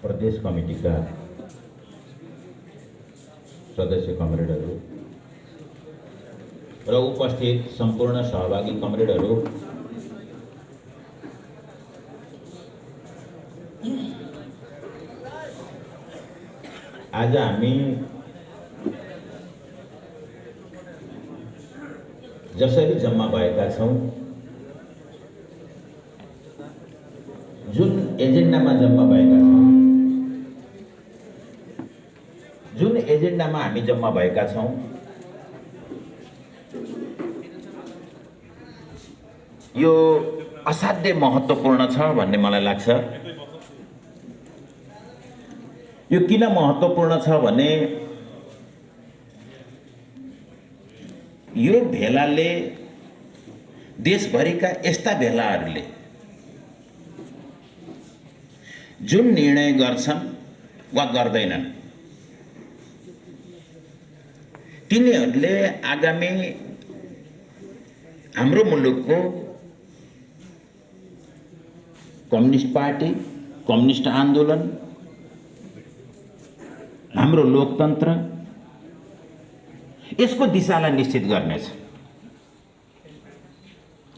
प्रदेश कमिटीका सदस्य कमरेडहरू र उपस्थित सम्पूर्ण सहभागी कमरेडहरू, आज हामी जसरी जम्मा भएका छौं, जुन एजेन्डामा जम्मा भएका छौं, जुन एजेन्डामा हामी जम्मा भएका छौं, यो असाध्यै महत्त्वपूर्ण छ भन्ने मलाई लाग्छ। यो किन महत्त्वपूर्ण छ भने यो भेलाले देशभरिका यस्ता भेलाहरूले जुन निर्णय गर्छन् वा गर्दैनन्, तिनीहरूले आगामी हाम्रो मुलुकको कम्युनिस्ट पार्टी, कम्युनिस्ट आन्दोलन, हाम्रो लोकतन्त्र, यसको दिशालाई निश्चित गर्नेछ।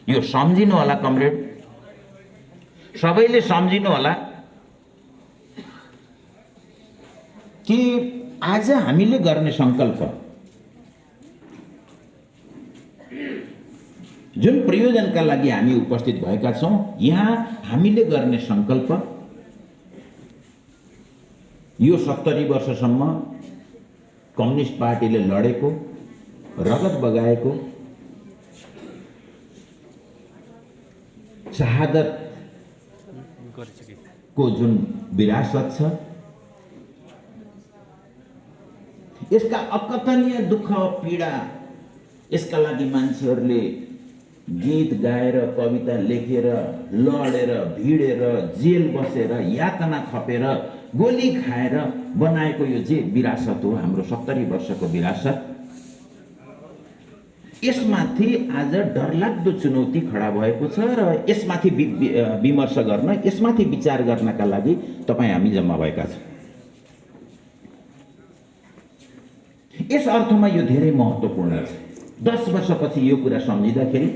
यो सम्झिनु होला कमरेड, सबैले सम्झिनु होला कि आज हामीले गर्ने संकल्प, जुन प्रयोजनका लागि हामी उपस्थित भएका छौं, यहाँ हामीले गर्ने संकल्प यो 70 वर्षसम्म कम्युनिस्ट पार्टीले लडेको, रगत बगाएको, शहादत को जुन विरासत छ, यसका अकथनीय दुःख पीडा, यसका लागि मान्छेहरूले गीत गाएर, कविता लेखेर, लडेर, भिडेर, जेल बसेर, यातना खपेर, गोली खाएर बनाएको यो जे विरासत हो, हाम्रो 70 वर्षको विरासत, यसमाथि आज डरलाग्दो चुनौती खडा भएको छ र यसमाथि विमर्श गर्न, यसमाथि विचार गर्नका लागि तपाईँ हामी जम्मा भएका छौँ। यस अर्थमा यो धेरै महत्त्वपूर्ण छ। 10 वर्षपछि यो कुरा सम्झिँदाखेरि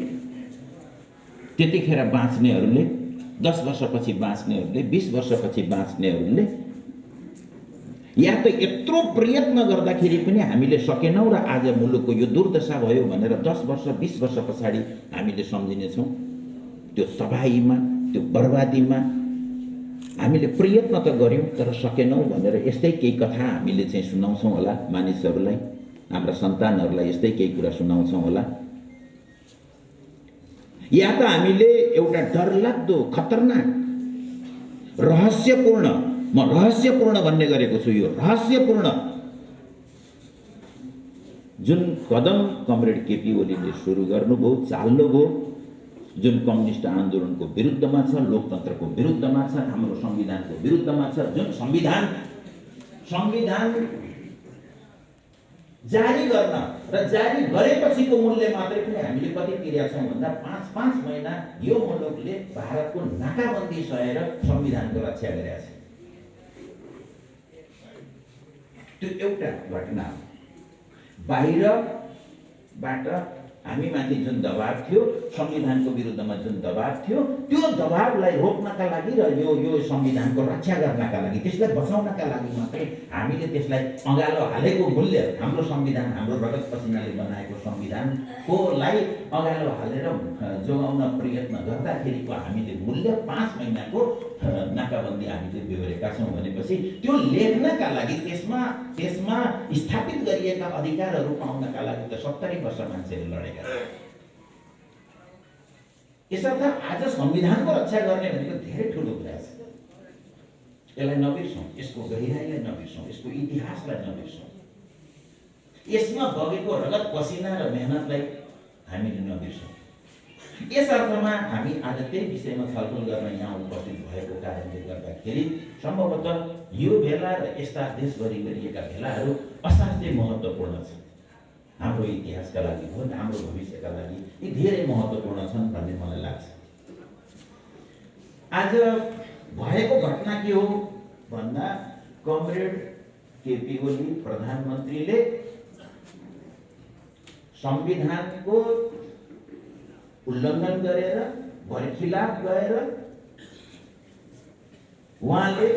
त्यतिखेर बाँच्नेहरूले, 10 वर्षपछि बाँच्नेहरूले, 20 वर्षपछि बाँच्नेहरूले या त यत्रो प्रयत्न गर्दाखेरि पनि हामीले सकेनौँ र आज मुलुकको यो दुर्दशा भयो भनेर 10 वर्ष 20 वर्ष पछाडि हामीले सम्झिनेछौँ। त्यो तबाहीमा, त्यो बर्बादीमा हामीले प्रयत्न त गर्यौँ तर सकेनौँ भनेर यस्तै केही कथा हामीले चाहिँ सुनाउँछौँ होला मानिसहरूलाई, हाम्रा सन्तानहरूलाई यस्तै केही कुरा सुनाउँछौँ होला। या त हामीले एउटा डरलाग्दो, खतरनाक, रहस्यपूर्ण, म रहस्यपूर्ण भन्ने गरेको छु, यो रहस्यपूर्ण जुन कदम कमरेड केपी ओलीले सुरु गर्नुभयो, चाल्नुभयो, जुन कम्युनिस्ट आन्दोलनको विरुद्धमा छ, लोकतन्त्रको विरुद्धमा छ, हाम्रो संविधानको विरुद्धमा छ, जुन संविधान जारी गर्न र जारी गरेपछिको मूल्य मात्रै पनि हामीले कति तिरेका छौँ भन्दा 5-5 महिना यो मुलुकले भारतको नाकाबन्दी सहेर संविधानको रक्षा गरेका छ। त्यो एउटा घटना हो। बाहिरबाट हामीमाथि जुन दबाब थियो, संविधानको विरुद्धमा जुन दबाब थियो, त्यो दबाबलाई रोक्नका लागि र यो संविधानको रक्षा गर्नका लागि, त्यसलाई बचाउनका लागि मात्रै हामीले त्यसलाई अँगालो हालेको मूल्य, हाम्रो संविधान, हाम्रो रगत पसिनाले बनाएको संविधानकोलाई अँगालो हालेर जोगाउन प्रयत्न गर्दाखेरिको हामीले मूल्य 5 महिनाको नाकाबन्दी हामीले बेहोरेका छौँ भनेपछि त्यो लेख्नका लागि, त्यसमा स्थापित गरिएका अधिकारहरू पाउनका लागि त 70 वर्ष मान्छेले लडेका छन्। यसर्थ आज संविधानको रक्षा गर्ने भनेको धेरै ठुलो कुरा छ। यसलाई नबिर्सौँ, यसको गहिराईलाई नबिर्सौँ, यसको इतिहासलाई नबिर्सौँ, यसमा बगेको रगत पसिना र मेहनतलाई हामीले नबिर्सौँ। यस अर्थमा हामी आज त्यही विषयमा छलफल गर्न यहाँ उपस्थित भएको कारणले गर्दाखेरि सम्भवतः यो भेला र यस्ता देशभरि गरिएका भेलाहरू असाध्यै महत्त्वपूर्ण छन्। हाम्रो इतिहासका लागि हो, हाम्रो भविष्यका लागि यी धेरै महत्त्वपूर्ण छन् भन्ने मलाई लाग्छ। आज भएको घटना के हो भन्दा कमरेड केपी ओली प्रधानमन्त्रीले संविधानको उल्लङ्घन गरेर बरखिलाफ गएर उहाँले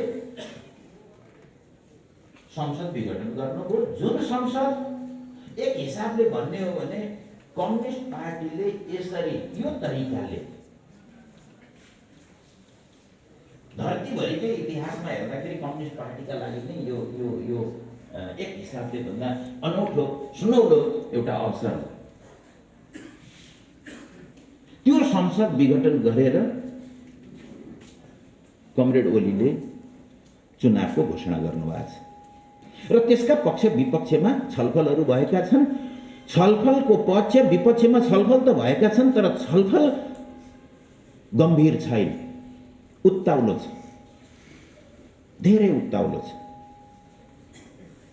संसद विघटन गर्नुभयो। जुन संसद एक हिसाबले भन्ने हो भने कम्युनिस्ट पार्टीले यसरी यो तरिकाले धरतीभरिकै इतिहासमा हेर्दाखेरि कम्युनिस्ट पार्टीका लागि नै यो यो यो एक हिसाबले भन्दा अनौठो सुनौलो एउटा अवसर हो। त्यो संसद विघटन गरेर कमरेड ओलीले चुनावको घोषणा गर्नुभएको छ र त्यसका पक्ष विपक्षमा छलफलहरू भएका छन्। छलफलको पक्ष विपक्षमा छलफल त भएका छन्, तर छलफल गम्भीर छैन, उत्ताउलो छ, धेरै उत्ताउलो छ,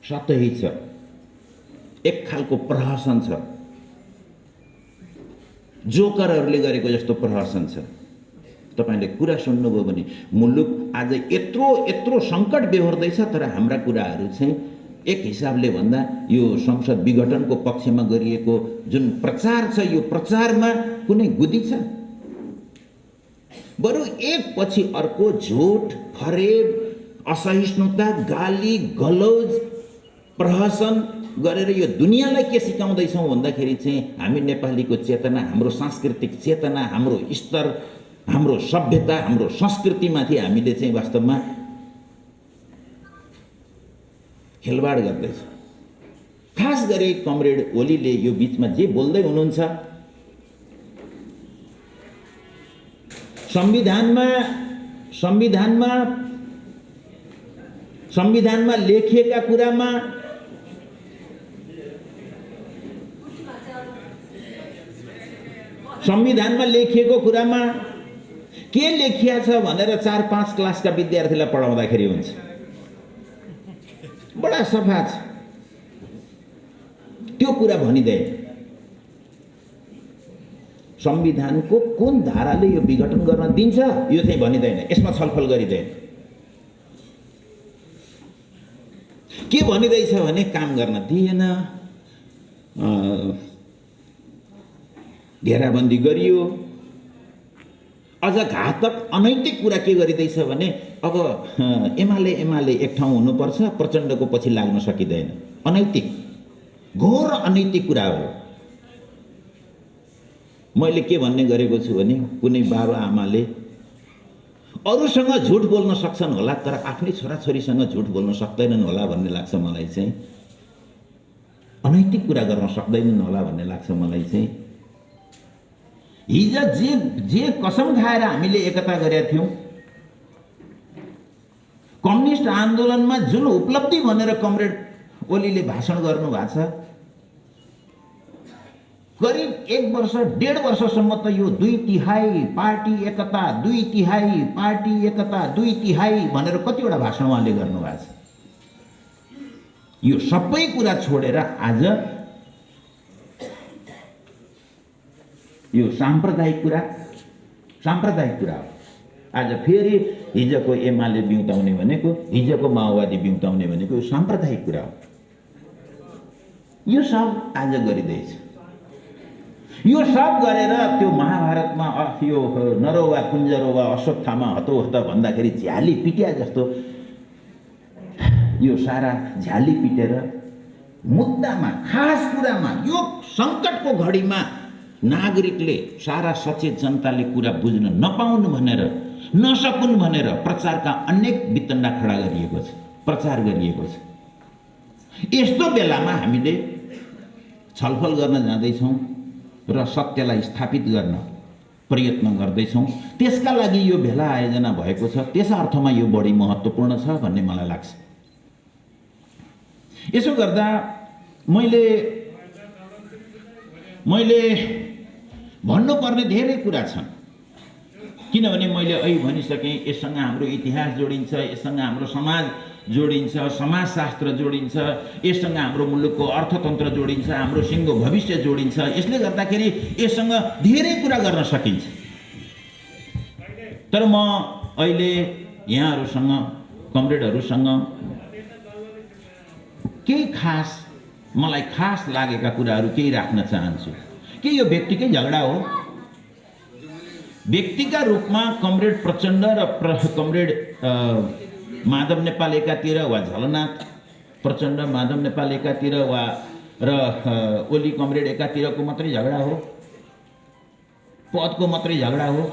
सतही छ, एक खालको प्रहसन छ, जोकरहरूले गरेको जस्तो प्रहसन छ। तपाईले कुरा सुन्नुभयो भने मुलुक आज यत्रो यत्रो सङ्कट बेहोर्दैछ, तर हाम्रा कुराहरू चाहिँ एक हिसाबले भन्दा यो संसद विघटनको पक्षमा गरिएको जुन प्रचार छ, यो प्रचारमा कुनै गुदी छ? बरु एक पछि अर्को झुट, फरेब, असहिष्णुता, गाली गलौज, प्रहसन गरेर यो दुनियाँलाई के सिकाउँदैछौँ भन्दाखेरि चाहिँ हामी नेपालीको चेतना, हाम्रो सांस्कृतिक चेतना, हाम्रो स्तर, हाम्रो सभ्यता, हाम्रो संस्कृतिमाथि हामीले चाहिँ वास्तवमा खेलवाड गर्दैछ। खास गरी कमरेड ओलीले यो बीचमा जे बोल्दै हुनुहुन्छ, संविधानमा लेखिएका कुरामा संविधानमा लेखिएको कुरामा के लेखिया छ भनेर 4-5 क्लासका विद्यार्थीलाई पढाउँदाखेरि हुन्छ। बडा सफा छ, त्यो कुरा भनिँदैन। संविधानको कुन धाराले यो विघटन गर्न दिन्छ यो चाहिँ भनिँदैन, यसमा छलफल गरिँदैन। के भनिँदैछ भने काम गर्न दिएन, घेराबन्दी गरियो। अझ घातक अनैतिक कुरा के गरिँदैछ भने अब एमाले एक ठाउँ हुनुपर्छ, प्रचण्डको पछि लाग्न सकिँदैन। अनैतिक, घोर अनैतिक कुरा हो। मैले के भन्ने गरेको छु भने कुनै बाबा आमाले अरूसँग झुट बोल्न सक्छन् होला, तर आफ्नै छोराछोरीसँग झुट बोल्न सक्दैनन् होला भन्ने लाग्छ मलाई चाहिँ। अनैतिक कुरा गर्न सक्दैनन् होला भन्ने लाग्छ मलाई चाहिँ। हिजो जे कसम खाएर हामीले एकता गरेका थियौँ, कम्युनिस्ट आन्दोलनमा जुन उपलब्धि भनेर कमरेड ओलीले भाषण गर्नु भएको छ, करिब 1 वर्ष 1.5 वर्षसम्म त यो 2/3 पार्टी एकता, 2/3 पार्टी एकता, 2/3 भनेर कतिवटा भाषण उहाँले गर्नुभएको छ। यो सबै कुरा छोडेर आज यो साम्प्रदायिक कुरा हो। आज फेरि हिजोको एमाले बिउताउने भनेको, हिजोको माओवादी बिउताउने भनेको यो साम्प्रदायिक कुरा हो। यो सब आज गरिँदैछ। यो सब गरेर त्यो महाभारतमा यो नरौवा कुञ्जरौवा अश्वत्थामा हतोहत भन्दाखेरि झ्याली पिट्या जस्तो यो सारा झ्याली पिटेर मुद्दामा, खास कुरामा, यो सङ्कटको घडीमा नागरिकले, सारा सचेत जनताले कुरा बुझ्न नपाउनु भनेर, नसकुन् भनेर प्रचारका अनेक वितण्डा खडा गरिएको छ, प्रचार गरिएको छ। यस्तो बेलामा हामीले छलफल गर्न जाँदैछौँ र सत्यलाई स्थापित गर्न प्रयत्न गर्दैछौँ। त्यसका लागि यो भेला आयोजना भएको छ। त्यस अर्थमा यो बढी महत्त्वपूर्ण छ भन्ने मलाई लाग्छ। यसो गर्दा मैले भन्नुपर्ने धेरै कुरा छन्, किनभने मैले अहिले भनिसकेँ। यससँग हाम्रो इतिहास जोडिन्छ, यससँग हाम्रो समाज जोडिन्छ, समाजशास्त्र जोडिन्छ, यससँग हाम्रो मुलुकको अर्थतन्त्र जोडिन्छ, हाम्रो सिङ्गो भविष्य जोडिन्छ। यसले गर्दाखेरि यससँग धेरै कुरा गर्न सकिन्छ। तर म अहिले यहाँहरूसँग कमरेडहरूसँग केही खास मलाई खास लागेका कुराहरू केही राख्न चाहन्छु। के यो व्यक्तिकै झगडा हो? व्यक्तिका रूपमा कमरेड प्रचण्ड र कमरेड माधव नेपाल एकातिर वा झलनाथ प्रचण्ड माधव नेपाल एकातिर वा र ओली कमरेड एकातिरको मात्रै झगडा हो? पदको मात्रै झगडा हो?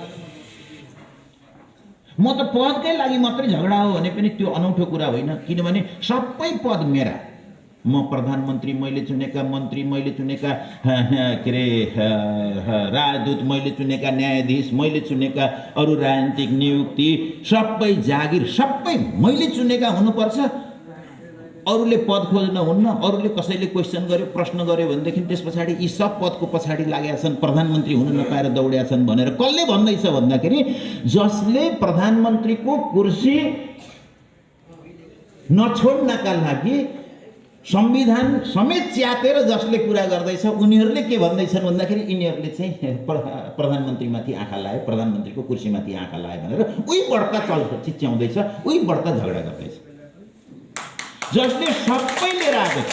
म त पदकै लागि मात्रै झगडा हो भने पनि त्यो अनौठो कुरा होइन, किनभने सबै पद मेरा। म प्रधानमन्त्री, मैले चुनेका मन्त्री, मैले चुनेका के अरे राजदूत, मैले चुनेका न्यायाधीश, मैले चुनेका अरू राजनीतिक नियुक्ति, सबै जागिर सबै मैले चुनेका हुनुपर्छ। अरूले पद खोज्न हुन्न। अरूले कसैले क्वेसन गर्यो, प्रश्न गर्यो भनेदेखि त्यस पछाडि यी सब पदको पछाडि लागेका छन्, प्रधानमन्त्री हुन नपाएर दौडेका छन् भनेर कसले भन्दैछ भन्दाखेरि जसले प्रधानमन्त्रीको कुर्सी नछोड्नका लागि संविधान समेत च्यातेर जसले कुरा गर्दैछ उनीहरूले के भन्दैछन् भन्दाखेरि यिनीहरूले चाहिँ प्रधानमन्त्रीमाथि आँखा लायो, प्रधानमन्त्रीको कुर्सीमाथि आँखा लायो भनेर उही बढ्ता चिच्याउँदैछ, उही बढ्ता झगडा गर्दैछ। जसले सबै लिएर आएको छ,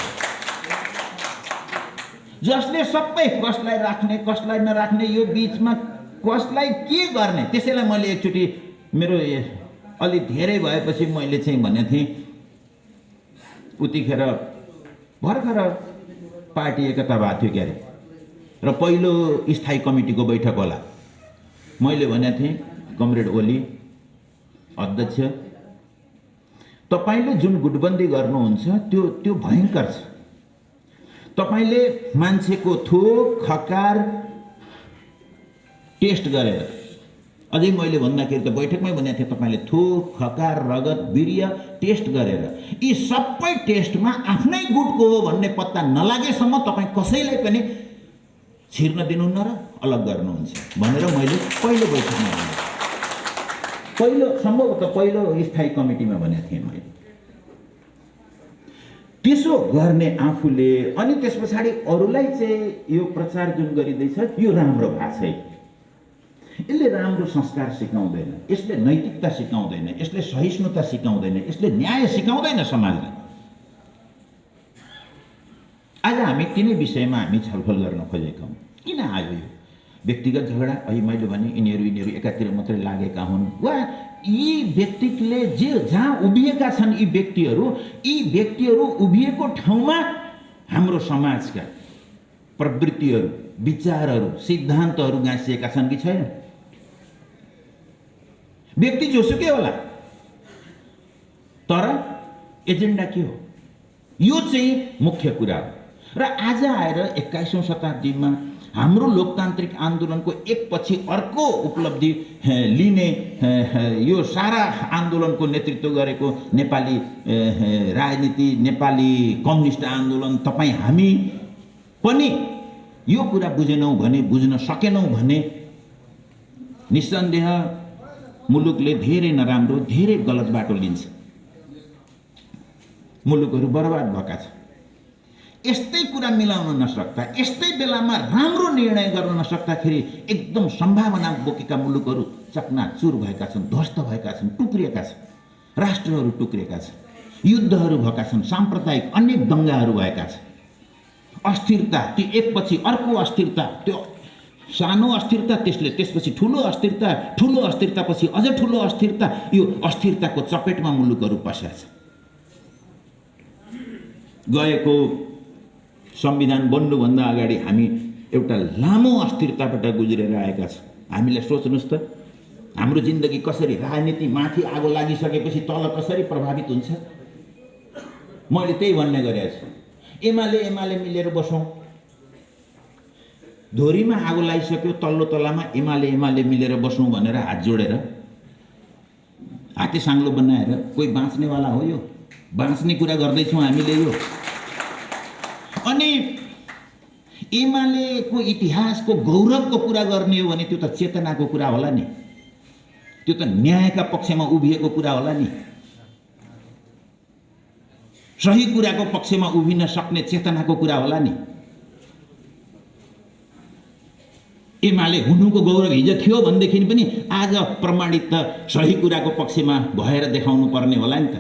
जसले सबै कसलाई राख्ने कसलाई नराख्ने, यो बिचमा कसलाई के गर्ने, त्यसैलाई मैले एकचोटि मेरो अलि धेरै भएपछि मैले चाहिँ भनेको थिएँ, उतिखेर भर्खर पार्टी एकता भएको थियो क्यारे र पहिलो स्थायी कमिटीको बैठक होला। मैले भनेको थिएँ, कमरेड ओली अध्यक्ष, तपाईले जुन गुटबन्दी गर्नुहुन्छ त्यो भयङ्कर छ। तपाईले मान्छेको थोक खकार टेस्ट गरेर, अझै मैले भन्दाखेरि त बैठकमै भनेको थिएँ, तपाईले थोक खकार रगत वीर्य टेस्ट गरेर यी सबै टेस्टमा आफ्नै गुटको हो भन्ने पत्ता नलागेसम्म तपाईँ कसैलाई पनि छिर्न दिनुहुन्न र अलग गर्नुहुन्छ भनेर मैले पहिलो बैठकमा भने, सम्भवतः पहिलो स्थायी कमिटीमा भनेको थिएँ मैले। त्यसो गर्ने आफूले अनि त्यस पछाडि अरूलाई चाहिँ यो प्रचार जुन गरिँदैछ यो राम्रो भएको छैन। यसले राम्रो संस्कार सिकाउँदैन, यसले नैतिकता सिकाउँदैन, यसले सहिष्णुता सिकाउँदैन, यसले न्याय सिकाउँदैन समाजलाई। आज हामी तिनै विषयमा हामी छलफल गर्न खोजेका हौँ। किन आयो यो व्यक्तिगत झगडा? अहिले मैले भने यिनीहरू एकातिर मात्रै लागेका हुन् वा यी व्यक्तिले जहाँ उभिएका छन् यी व्यक्तिहरू उभिएको ठाउँमा हाम्रो समाजका प्रवृत्तिहरू, विचारहरू, सिद्धान्तहरू गाँसिएका छन् कि छैन? व्यक्ति जोसुकै होला, तर एजेन्डा के हो? यो चाहिँ मुख्य कुरा हो। र आज आएर 21औं शताब्दीमा हाम्रो लोकतान्त्रिक आन्दोलनको एकपछि अर्को उपलब्धि लिने यो सारा आन्दोलनको नेतृत्व गरेको नेपाली राजनीति, नेपाली कम्युनिस्ट आन्दोलन, तपाईँ हामी पनि यो कुरा बुझेनौँ भने, बुझ्न सकेनौँ भने निस्सन्देह मुलुकले धेरै नराम्रो, धेरै गलत बाटो लिन्छ। मुलुकहरू बर्बाद भएका छन्। यस्तै कुरा मिलाउन नसक्दा, यस्तै बेलामा राम्रो निर्णय गर्न नसक्दाखेरि एकदम सम्भावना बोकेका मुलुकहरू चकनाचुर भएका छन्, ध्वस्त भएका छन्, टुक्रिएका छन्, राष्ट्रहरू टुक्रिएका छन्, युद्धहरू भएका छन्, साम्प्रदायिक अनेक दङ्गाहरू भएका छन्। अस्थिरता, त्यो एकपछि अर्को अस्थिरता, त्यो सानो अस्थिरता, त्यसपछि ठुलो अस्थिरतापछि अझ ठुलो अस्थिरता, यो अस्थिरताको चपेटमा मुलुकहरू पसेका छन्। गएको संविधान बन्नुभन्दा अगाडि हामी एउटा लामो अस्थिरताबाट गुज्रेर आएका छौँ। हामीलाई सोच्नुहोस् त, हाम्रो जिन्दगी कसरी, राजनीति माथि आगो लागिसकेपछि तल कसरी प्रभावित हुन्छ? मैले त्यही भन्ने गरेको छु। एमाले मिलेर बसौँ। धोरीमा आगो लागिसक्यो, तल्लो तलामा एमाले मिलेर बसौँ भनेर हात जोडेर हाते साङ्लो बनाएर कोही बाँच्नेवाला हो? यो बाँच्ने कुरा गर्दैछौँ हामीले यो। अनि एमालेको इतिहासको गौरवको कुरा गर्ने हो भने त्यो त चेतनाको कुरा होला नि, त्यो त न्यायका पक्षमा उभिएको कुरा होला नि, सही कुराको पक्षमा उभिन सक्ने चेतनाको कुरा होला नि। एमाले हुनुको गौरव हिजो थियो भनेदेखि पनि आज प्रमाणित त सही कुराको पक्षमा भएर देखाउनु पर्ने होला नि त।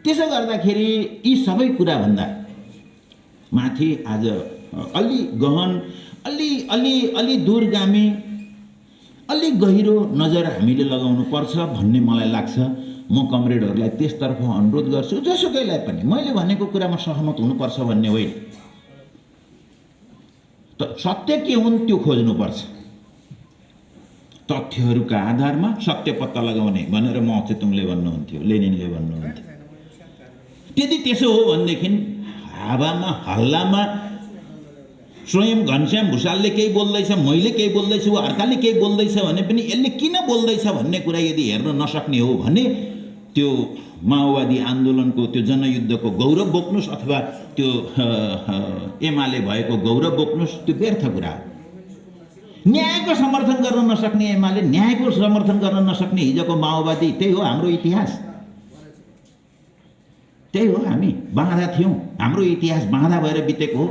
त्यसो गर्दाखेरि यी सबै कुराभन्दा माथि आज अलि गहन, अलि दूरगामी, अलि गहिरो नजर हामीले लगाउनु पर्छ भन्ने मलाई लाग्छ। म कमरेडहरूलाई त्यसतर्फ अनुरोध गर्छु, जसुकैलाई पनि। मैले भनेको कुरामा सहमत हुनुपर्छ भन्ने होइन, सत्य के हुन् त्यो खोज्नुपर्छ। तथ्यहरूका आधारमा सत्य पत्ता लगाउने भनेर माओ त्से-तुङले भन्नुहुन्थ्यो, लेनिनले भन्नुहुन्थ्यो। यदि त्यसो हो भनेदेखि हावामा हल्लामा स्वयं घनश्याम भुषालले केही बोल्दैछ, मैले केही बोल्दैछु, अर्काले केही बोल्दैछ भने पनि यसले किन बोल्दैछ भन्ने कुरा यदि हेर्न नसक्ने हो भने त्यो माओवादी आन्दोलनको त्यो जनयुद्धको गौरव बोक्नुस् अथवा त्यो एमाले भएको गौरव बोक्नुस्, त्यो व्यर्थ कुरा हो। न्यायको समर्थन गर्न नसक्ने एमाले, न्यायको समर्थन गर्न नसक्ने हिजोको माओवादी, त्यही हो हाम्रो इतिहास। त्यही हो, हामी बाँधा थियौँ, हाम्रो इतिहास बाँधा भएर बितेको हो,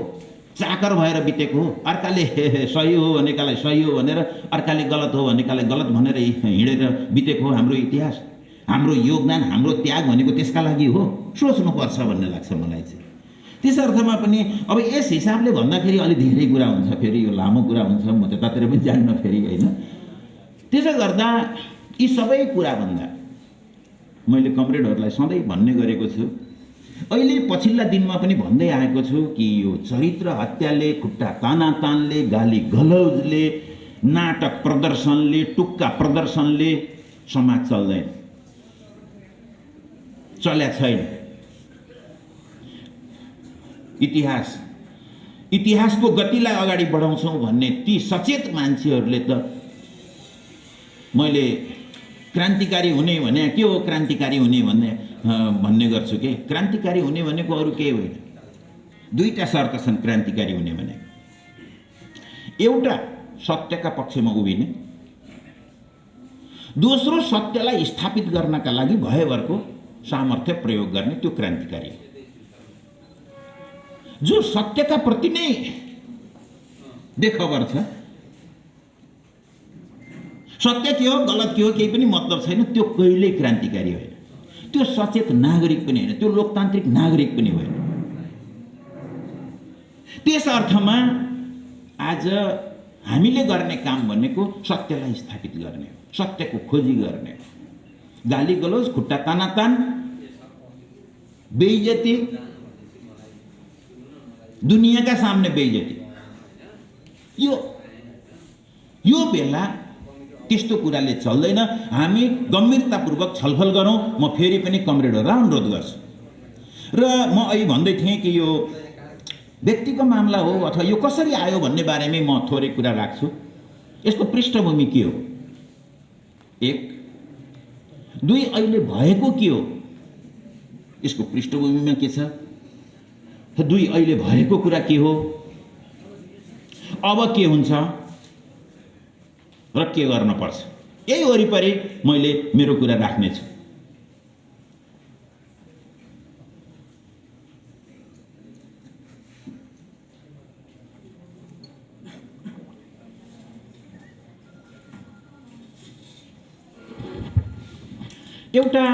चाकर भएर बितेको हो। अर्काले सही हो भनेकालाई सही हो भनेर, अर्काले गलत हो भनेकालाई गलत भनेर हिँडेर बितेको हो हाम्रो इतिहास। हाम्रो योगदान, हाम्रो त्याग भनेको त्यसका लागि हो, सोच्नुपर्छ भन्ने लाग्छ मलाई चाहिँ। त्यस अर्थमा पनि अब यस हिसाबले भन्दाखेरि अलि धेरै कुरा हुन्छ, फेरि यो लामो कुरा हुन्छ, म त्यतातिर पनि जान्न फेरि, होइन। त्यसो गर्दा यी सबै कुराभन्दा मैले कमरेडहरूलाई सधैँ भन्ने गरेको छु, अहिले पछिल्ला दिनमा पनि भन्दै आएको छु कि यो चरित्र हत्याले, खुट्टा तानातानले, गाली गलौजले, नाटक प्रदर्शनले, टुक्का प्रदर्शनले समाज चल्दैन, चल्या छैन। इतिहासको गतिलाई अगाडि बढाउँछौँ भन्ने ती सचेत मान्छेहरूले त मैले क्रान्तिकारी हुने भने के हो, क्रान्तिकारी हुने भन्ने गर्छु के। क्रान्तिकारी हुने भनेको अरू केही होइन, दुईटा शर्त छन् क्रान्तिकारी हुने भने। एउटा सत्यका पक्षमा उभिने, दोस्रो सत्यलाई स्थापित गर्नका लागि भयभरको सामर्थ्य प्रयोग गर्ने, त्यो क्रान्तिकारी हो। जो सत्यका प्रति नै बेखबर छ, सत्य के हो गलत के हो केही पनि मतलब छैन, त्यो कहिल्यै क्रान्तिकारी होइन। त्यो सचेत नागरिक पनि होइन, त्यो लोकतान्त्रिक नागरिक पनि होइन। त्यस अर्थमा आज हामीले गर्ने काम भनेको सत्यलाई स्थापित गर्ने हो, सत्यको खोजी गर्ने हो। गाली गलौज, खुट्टा तानातान, बेइज्जती, दुनियाँका सामने बेइज्जती, यो बेला त्यस्तो कुराले चल्दैन। हामी गम्भीरतापूर्वक छलफल गरौँ। म फेरि पनि कमरेडहरूलाई अनुरोध गर्छु। र म अहिले भन्दै थिएँ कि यो व्यक्तिको मामला हो अथवा यो कसरी आयो भन्ने बारेमै म थोरै कुरा राख्छु। यसको पृष्ठभूमि के हो, एक। दुई, अहिले भएको के हो, यसको पृष्ठभूमिमा के छ। दुई, अहिले भएको कुरा के हो, अब के हुन्छ र के गर्न पर्छ, यही वरिपरि मैले मेरो कुरा राख्नेछु। एउटा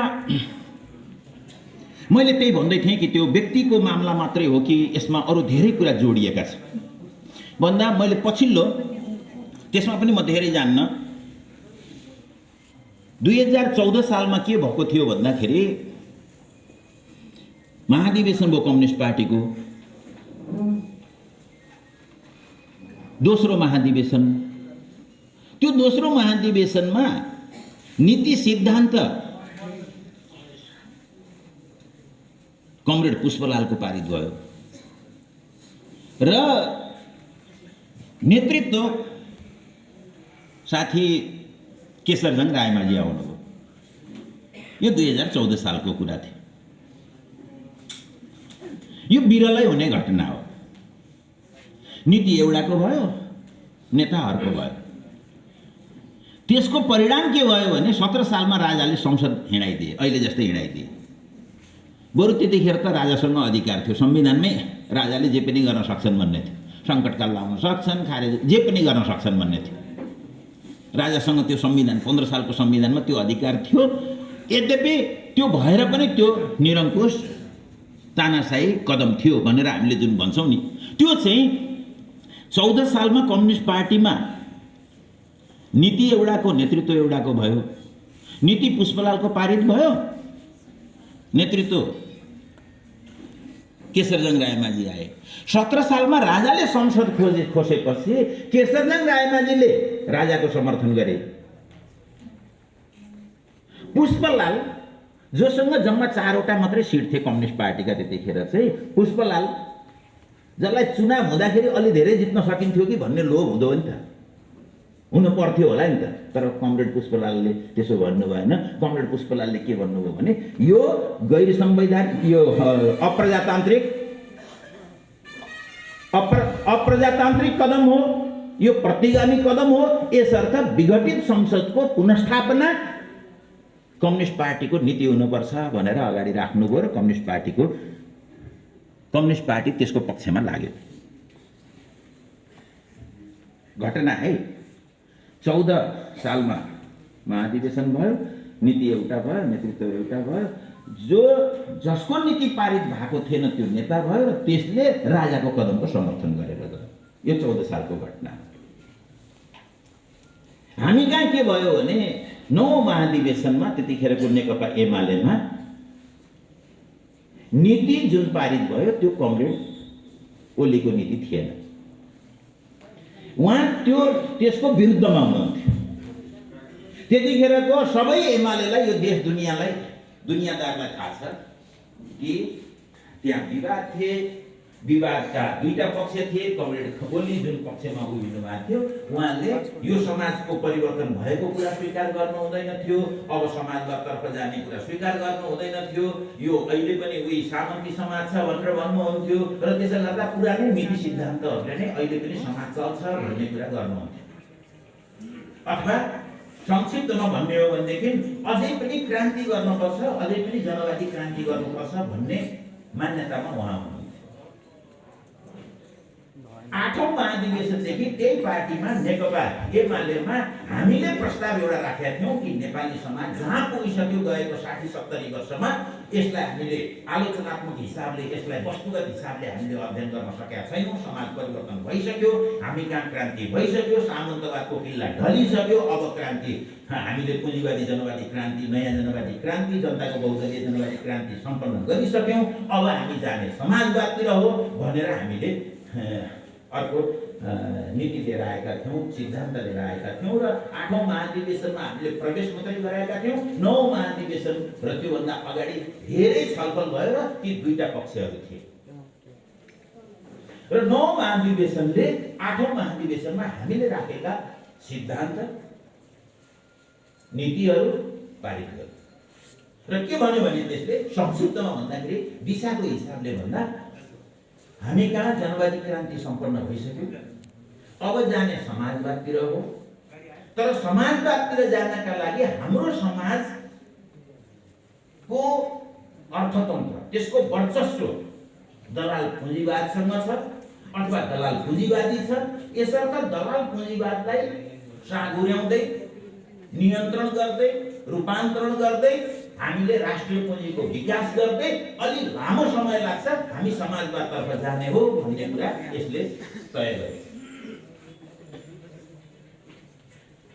मैले त्यही भन्दै थिएँ कि त्यो व्यक्तिको मामला मात्रै हो कि यसमा अरू धेरै कुरा जोडिएका छन् भन्दा मैले पछिल्लो त्यसमा पनि म धेरै जान्न। 2014 सालमा के भएको थियो भन्दाखेरि महाधिवेशन भयो कम्युनिस्ट पार्टीको, दोस्रो महाधिवेशन। त्यो दोस्रो महाधिवेशनमा नीति सिद्धान्त कमरेड पुष्पलालको पारित भयो र नेतृत्व साथी केशरजङ रायमाझी आउनुभयो। यो 2014 सालको कुरा थियो। यो बिरलै हुने घटना हो। नीति एउटाको भयो, नेता अर्को भयो। त्यसको परिणाम के भयो भने 17 सालमा राजाले संसद हिँडाइदिए, अहिले जस्तै हिँडाइदिए। बरु त्यतिखेर त राजासँग अधिकार थियो, संविधानमै राजाले जे पनि गर्न सक्छन् भन्ने थियो। सङ्कटकाल लाउन सक्छन्, खारेज जे पनि गर्न सक्छन् भन्ने थियो। राजासँग त्यो संविधान 15 सालको संविधानमा त्यो अधिकार थियो। यद्यपि त्यो भएर पनि त्यो निरङ्कुश तानाशाही कदम थियो भनेर हामीले जुन भन्छौँ नि, त्यो चाहिँ 14 सालमा कम्युनिस्ट पार्टीमा नीति एउटाको नेतृत्व एउटाको भयो। नीति पुष्पलालको पारित भयो, नेतृत्व केशरजङ रायमाझी आए। 17 सालमा राजाले संसद खोसेपछि केशरजङ रायमाझीले राजाको समर्थन गरे। पुष्पलाल जोसँग जम्मा 4वटा मात्रै सिट थिए कम्युनिस्ट पार्टीका त्यतिखेर चाहिँ, पुष्पलाल जसलाई चुनाव हुँदाखेरि अलि धेरै जित्न सकिन्थ्यो कि भन्ने लोभ हुँदो हो नि त, हुनु पर्थ्यो होला नि त। तर कमरेड पुष्पलालले त्यसो भन्नु भएन। कमरेड पुष्पलालले के भन्नुभयो भने यो गैर संवैधानिक, यो अप्रजातान्त्रिक कदम हो, यो प्रतिगामी कदम हो। यसर्थ विघटित संसदको पुनर्स्थापना कम्युनिस्ट पार्टीको नीति हुनुपर्छ भनेर अगाडि राख्नुभयो र कम्युनिस्ट पार्टी त्यसको पक्षमा लाग्यो। घटना है, 14 सालमा महाधिवेशन भयो, नीति एउटा भयो, नेतृत्व एउटा भयो। जसको नीति पारित भएको थिएन त्यो नेता भयो र त्यसले राजाको कदमको समर्थन गरेर गयो। यो 14 सालको घटना। हामी कहाँ के भयो भने 9 महाधिवेशनमा त्यतिखेरको नेकपा एमालेमा नीति जुन पारित भयो त्यो कमरेड ओलीको नीति थिएन। उहाँ त्यसको विरुद्धमा हुनुहुन्थ्यो। त्यतिखेरको सबै एमालेलाई, यो देश दुनियादारलाई थाहा छ कि त्यहाँ विवाद थिए। विवादका दुईटा पक्ष थिए। कमरेड ओली जुन पक्षमा उभिनु भएको थियो, उहाँले यो समाजको परिवर्तन भएको कुरा स्वीकार गर्नु हुँदैन थियो। अब समाजवादतर्फ जाने कुरा स्वीकार गर्नु हुँदैन थियो। यो अहिले पनि उही सामन्ती समाज छ भनेर भन्नुहुन्थ्यो र त्यसले गर्दा पुरानै नीति सिद्धान्तहरूले नै अहिले पनि समाज चल्छ भन्ने कुरा गर्नुहुन्थ्यो। अथवा संक्षिप्तमा भन्ने हो भनेदेखि अझै पनि क्रान्ति गर्नुपर्छ, अझै पनि जनवादी क्रान्ति गर्नुपर्छ भन्ने मान्यतामा उहाँ हुनुहुन्थ्यो। 8औं महाधिवेशनदेखि त्यही पार्टीमा नेकपा एमालेमा हामीले प्रस्ताव एउटा राखेका थियौँ कि नेपाली समाज जहाँ पुगिसक्यो गएको 60-70 वर्षमा यसलाई हामीले आलोचनात्मक हिसाबले, यसलाई वस्तुगत हिसाबले हामीले अध्ययन गर्न सकेका छैनौँ। समाज परिवर्तन भइसक्यो, हामी कहाँ क्रान्ति भइसक्यो, सामन्तवादको किल्ला ढलिसक्यो। अब क्रान्ति हामीले पुँजीवादी जनवादी क्रान्ति, नयाँ जनवादी क्रान्ति, जनताको बहुदलीय जनवादी क्रान्ति सम्पन्न गरिसक्यौँ। अब हामी जाने समाजवादतिर हो भनेर हामीले अर्को नीति लिएर आएका थियौँ, सिद्धान्त लिएर आएका थियौँ र 8औं महाधिवेशनमा हामीले प्रवेश मात्रै गराएका थियौँ। 9औं महाधिवेशन र त्योभन्दा अगाडि धेरै छलफल भयो र ती दुईटा पक्षहरू थिए र 9औं महाधिवेशनले 8औं महाधिवेशनमा हामीले राखेका सिद्धान्त नीतिहरू पारित गर्यो। र के भन्यो भने त्यसले संक्षिप्तमा भन्दाखेरि दिशाको हिसाबले भन्दा हामी कहाँ जनवादी क्रान्ति सम्पन्न भइसक्यो, अब जाने समाजवादतिर हो। तर समाजवादतिर जानका लागि हाम्रो समाजको अर्थतन्त्र, त्यसको वर्चस्व दलाल पुँजीवादसँग छ अथवा दलाल पुँजीवादी छ। यसर्थ दलाल पुँजीवादलाई साँगुर्याउँदै, नियन्त्रण गर्दै, रूपान्तरण गर्दै हामीले राष्ट्रिय पुँजीको विकास गर्दै अलि लामो समय लाग्छ, हामी समाजवादतर्फ जाने हो भन्ने कुरा यसले तय गर्यो।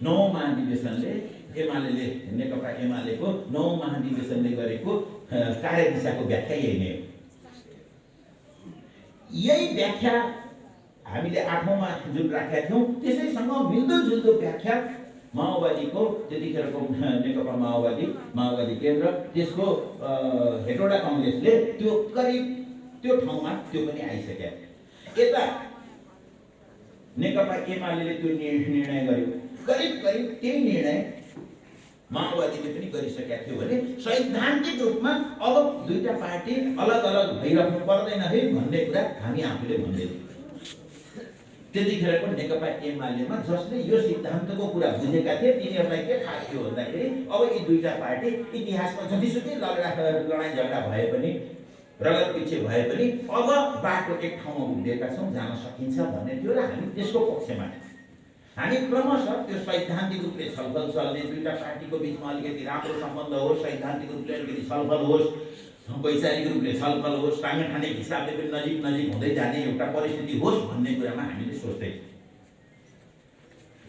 9औं महाधिवेशनले एमालेले, नेकपा एमालेको 9औं महाधिवेशनले गरेको कार्यदिशाको व्याख्या यही नै हो। यही व्याख्या हामीले 8औंमा जुन राखेका थियौँ त्यसैसँग मिल्दोजुल्दो व्याख्या माओवादीको, त्यतिखेरको नेकपा माओवादी केन्द्र, त्यसको हेटौडा कङ्ग्रेसले त्यो करिब त्यो ठाउँमा त्यो पनि आइसक्यो। यता नेकपा एमालेले त्यो निर्णय गर्यो, करिब त्यही निर्णय माओवादीले पनि गरिसकेका थियो भने सैद्धान्तिक रूपमा अब दुईटा पार्टी अलग अलग भइराख्नु पर्दैन है भन्ने कुरा हामी आफूले भन्दैछौँ। त्यतिखेरको नेकपा एमालेमा जसले यो सिद्धान्तको कुरा बुझेका थिए तिनीहरूलाई के थाहा थियो भन्दाखेरि अब यी दुईटा पार्टी इतिहासमा जतिसुकै लडाइँ झगडा भए पनि रगत पछि भए पनि अब बाटो एक ठाउँमा उभिएका छौँ, जान सकिन्छ भन्ने थियो र हामी त्यसको पक्षमा हामी क्रमशः त्यो सैद्धान्तिक रूपले छलफल चल्ने, दुईटा पार्टीको बिचमा अलिकति राम्रो सम्बन्ध होस्, सैद्धान्तिक रूपले अलिकति छलफल होस्, वैचारिक रूपले छलफल होस्, साङ्गठनिक हिसाबले पनि नजिक नजिक हुँदै जाने एउटा परिस्थिति होस् भन्ने कुरामा हामीले सोच्दै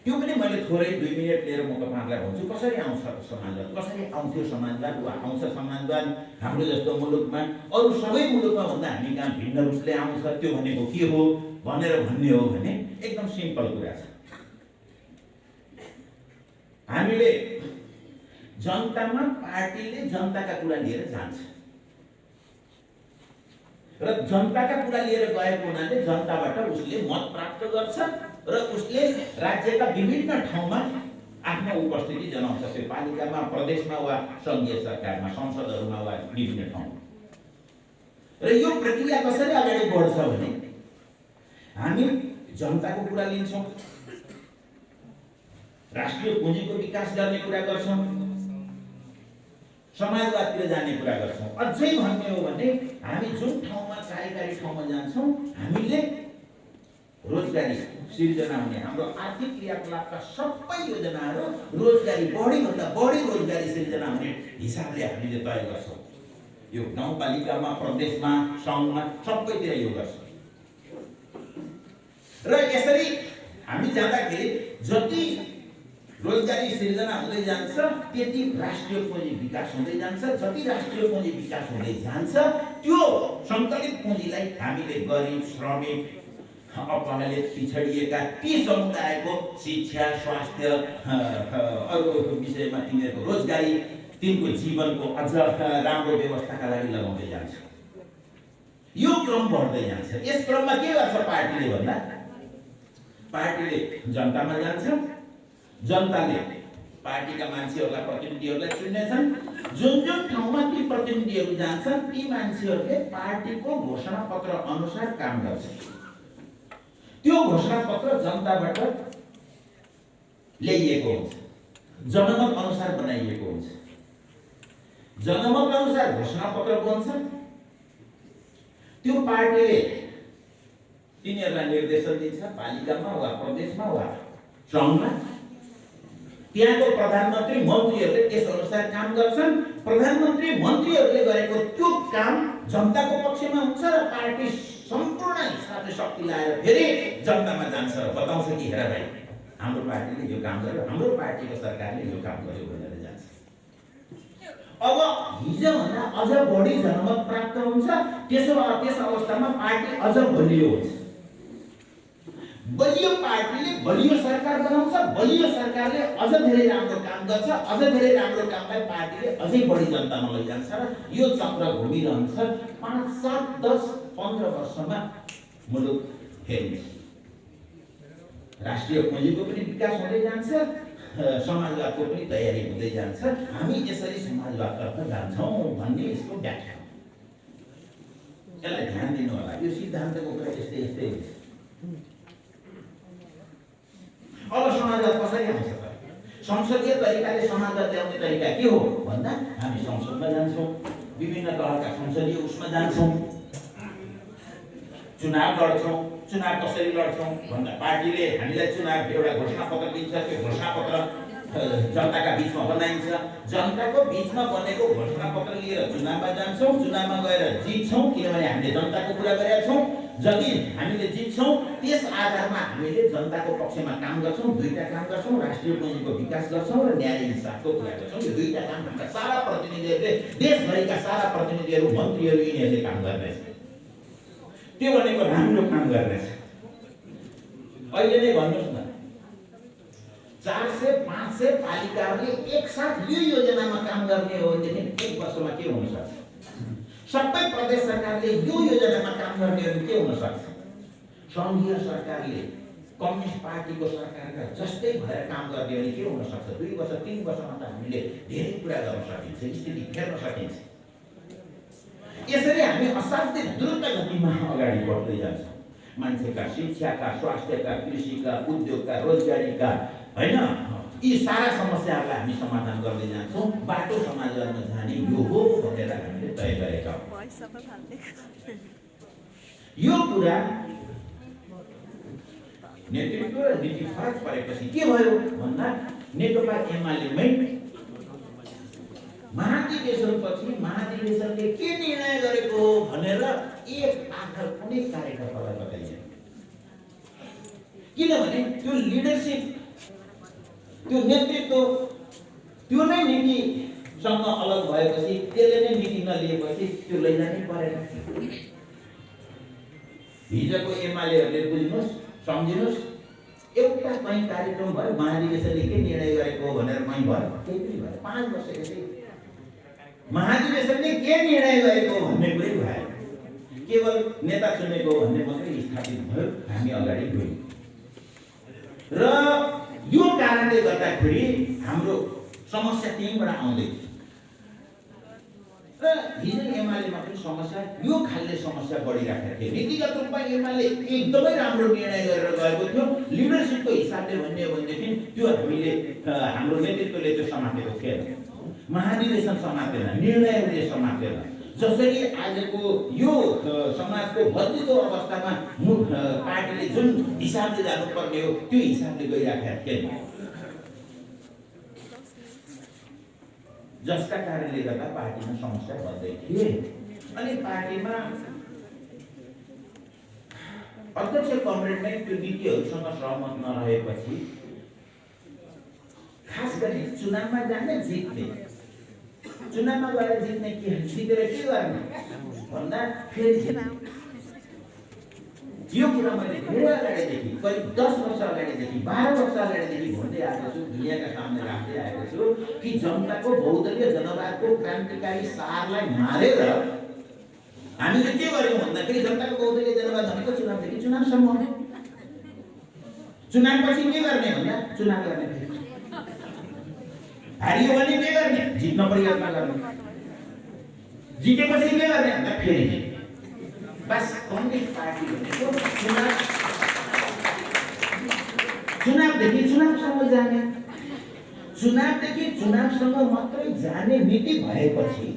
त्यो पनि मैले थोरै 2 मिनेट लिएर म तपाईँहरूलाई भन्छु कसरी आउँछ समाजवाद, कसरी आउँथ्यो समाजवाद वा आउँछ समाजवाद हाम्रो जस्तो मुलुकमा, अरू सबै मुलुकमा भन्दा हामी कहाँ भिन्न रूपले आउँछ, त्यो भनेको के हो भनेर भन्ने हो भने एकदम सिम्पल कुरा छ। हामीले जनतामा पार्टीले जनताका कुरा लिएर जान्छ र जनताका कुरा लिएर गएको हुनाले जनताबाट उसले मत प्राप्त गर्छ र उसले राज्यका विभिन्न ठाउँमा आफ्नो उपस्थिति जनाउँछ, त्यो पालिकामा, प्रदेशमा वा सङ्घीय सरकारमा, संसदहरूमा वा विभिन्न ठाउँमा। र यो प्रक्रिया कसरी अगाडि बढ्छ भने हामी जनताको कुरा लिन्छौँ, राष्ट्रिय पुँजीको विकास गर्ने कुरा गर्छौँ, समाजवादतिर जाने कुरा गर्छौँ। अझै भन्ने हो भने हामी जुन ठाउँमा कार्यकारी ठाउँमा जान्छौँ हामीले रोजगारी सिर्जना हुने हाम्रो आर्थिक क्रियाकलापका सबै योजनाहरू रोजगारी बढीभन्दा बढी रोजगारी सिर्जना हुने हिसाबले हामीले तय गर्छौँ। यो गाउँपालिकामा, प्रदेशमा, सङ्घमा सबैतिर यो गर्छौँ र यसरी हामी जाँदाखेरि जति रोजगारी सिर्जना हुँदै जान्छ त्यति राष्ट्रिय पुँजी विकास हुँदै जान्छ, जति राष्ट्रिय पुँजी विकास हुँदै जान्छ त्यो सङ्कलित पुँजीलाई हामीले गरिब, श्रमिक, अपहरित, पिछडिएका ती समुदायको शिक्षा, स्वास्थ्य, अरू विषयमा तिनीहरूको रोजगारी, तिनको जीवनको अझ राम्रो व्यवस्थाका लागि लगाउँदै जान्छ। यो क्रम बढ्दै जान्छ। यस क्रममा के गर्छ पार्टीले भन्दा पार्टीले जनतामा जान्छ, जनताले पार्टीका मान्छेहरूलाई, प्रतिनिधिहरूलाई चुन्नेछन्, जुन जुन ठाउँमा ती प्रतिनिधिहरू जान्छन् ती मान्छेहरूले पार्टीको घोषणापत्र अनुसार काम गर्छ। त्यो घोषणापत्र जनताबाट ल्याइएको हुन्छ, जनमत अनुसार बनाइएको हुन्छ। जनमत अनुसार घोषणापत्र बन्छ, त्यो पार्टीले तिनीहरूलाई निर्देशन दिन्छ, पालिकामा वा प्रदेशमा वा सङ्घमा। त्यहाँको प्रधानमन्त्री, मन्त्रीहरूले त्यस अनुसार काम गर्छन्। प्रधानमन्त्री, मन्त्रीहरूले गरेको त्यो काम जनताको पक्षमा हुन्छ र पार्टी सम्पूर्ण हिसाबले शक्ति लाएर फेरि जनतामा जान्छ र बताउँछ कि हेर भाइ हाम्रो पार्टीले यो काम गर्यो, हाम्रो पार्टीको सरकारले यो काम गर्यो भनेर जान्छ। अब हिजोभन्दा अझ बढी जनमत प्राप्त हुन्छ। त्यस अवस्थामा पार्टी अझ बलियो हुन्छ। बलियो पार्टीले बलियो सरकार बनाउँछ, बलियो सरकारले अझ धेरै राम्रो काम गर्छ, अझ धेरै राम्रो कामलाई पार्टीले अझै बढी जनतामा लैजान्छ र यो चक्र घुमिरहन्छ। 5, 7, 10, 15 वर्षमा मुलुक फेरिन्छ। राष्ट्रिय पुँजीको पनि विकास हुँदै जान्छ, समाजवादको पनि तयारी हुँदै जान्छ। हामी यसरी समाजवादतर्फ जान्छौँ भन्ने यसको व्याख्या हो। यसलाई ध्यान दिनु होला। यो सिद्धान्तको कुरा यस्तै यस्तै हुन्छ। अब समाजवाद कसरी आउँछ त? संसदीय तरिकाले समाजवाद ल्याउने तरिका के हो भन्दा हामी संसदमा जान्छौँ, विभिन्न तहका संसदीय उसमा जान्छौँ, चुनाव लड्छौँ। चुनाव कसरी लड्छौँ भन्दा पार्टीले हामीलाई चुनाव एउटा घोषणापत्र दिन्छ, त्यो घोषणापत्र जनताका बिचमा बनाइन्छ। जनताको बिचमा बनेको घोषणापत्र लिएर चुनावमा जान्छौँ, चुनावमा गएर जित्छौँ किनभने हामीले जनताको कुरा गरेका छौँ। जति हामीले जित्छौँ त्यस आधारमा हामीले जनताको पक्षमा काम गर्छौँ, दुईटा काम गर्छौँ, राष्ट्रिय पुँजीको विकास गर्छौँ र न्याय इन्साफको कुरा गर्छौँ। यो दुईटा काम हाम्रा सारा प्रतिनिधिहरूले, देशभरिका सारा प्रतिनिधिहरू, मन्त्रीहरू यिनीहरूले काम गर्नेछ। त्यो भनेको राम्रो काम गर्नेछ। अहिले नै भन्नुहोस् न 400, 500 पालिकाहरूले एकसाथ यो योजनामा काम गर्ने हो भनेदेखि 1 वर्षमा के हुन सक्छ? सबै प्रदेश सरकारले यो योजनामा काम गर्ने हो भने के हुन सक्छ? सङ्घीय सरकारले कम्युनिस्ट पार्टीको सरकारका जस्तै भएर काम गर्ने हो भने के हुन सक्छ? 2 वर्ष 3 वर्षमा त हामीले धेरै कुरा गर्न सकिन्छ, स्थिति फेर्न सकिन्छ। यसरी हामी असाध्यै द्रुत गतिमा अगाडि बढ्दै जान्छौँ। मान्छेका शिक्षाका, स्वास्थ्यका, कृषिका, उद्योगका, रोजगारीका हैन यी सारा समस्याहरूलाई हामी समाधान गर्दै जान्छौँ। बाटो समाजवादमा जाने यो हो भनेर हामीले तय गरेका हौँ। यो कुरा नेतृत्व र नीति फरक परेपछि के भयो भन्दा नेकपा एमालेमै महाधिवेशनपछि महाधिवेशनले के निर्णय गरेको हो भनेर एक आधार कुनै कार्यकर्तालाई बताइए। किनभने त्यो लिडरसिप, त्यो नेतृत्व, त्यो नै नीतिसँग अलग भएपछि, त्यसले नै नीति नलिएपछि त्यो लैजानै परेन। हिजोको एमालेहरूले बुझ्नुहोस्, सम्झिनुहोस्, एउटा कहीँ कार्यक्रम भयो, महाधिवेशनले के निर्णय गरेको हो भनेर कहीँ भयो, केही पनि भयो। 5 वर्ष यसै महाधिवेशनले के निर्णय गरेको हो भन्ने कुरै भयो। केवल नेता चुनेको भन्ने मात्रै स्थापित भयो, हामी अगाडि गयौँ। र यो कारणले गर्दाखेरि हाम्रो समस्या त्यहीँबाट आउँदै र हिजो एमालेमा पनि समस्या यो खालले समस्या बढिराखेको थियो। नीतिगत रूपमा एमाले एकदमै राम्रो निर्णय गरेर गएको थियो। लिडरसिपको हिसाबले भन्ने हो भनेदेखि त्यो हामीले हाम्रो नेतृत्वले त्यो समातेको थिएन, महाधिवेशन समातेन, निर्णयहरूले समातेन। जसरी आजको यो समाजको बदलिदो अवस्थामा पार्टीले जुन हिसाबले जानुपर्ने हो त्यो हिसाबले गइराखेको थिएन, जसका कारणले गर्दा पार्टीमा समस्या बढ्दै थिए। अनि पार्टीमा अध्यक्ष कमरेड नै त्यो नीतिहरूसँग सहमत नरहेपछि, खास गरी चुनावमा जाने जित्ने, चुनावमा गएर जित्ने के जितेर के गर्ने भन्दा फेरि यो कुरा मैले धेरै अगाडिदेखि, करिब 10 वर्ष अगाडिदेखि, 12 वर्ष अगाडिदेखि भन्दै आएको छु, दुनियाँका सामने राख्दै आएको छु कि जनताको बहुदलीय जनवादको क्रान्तिकारी सारलाई मारेर हामीले के गर्यौँ भन्दाखेरि जनताको बहुदलीय जनवाद भनेको चुनावदेखि चुनावसम्म। चुनावपछि के गर्ने भन्दा चुनाव गर्ने, हारियो भने के गर्ने, जित्न प्रयत्न गर्ने, जितेपछि के गर्ने भन्दा फेरि बस। कम्युनिस्ट पार्टी भनेको चुनावदेखि चुनावसम्म जाने, चुनावदेखि चुनावसम्म मात्रै जाने नीति भएपछि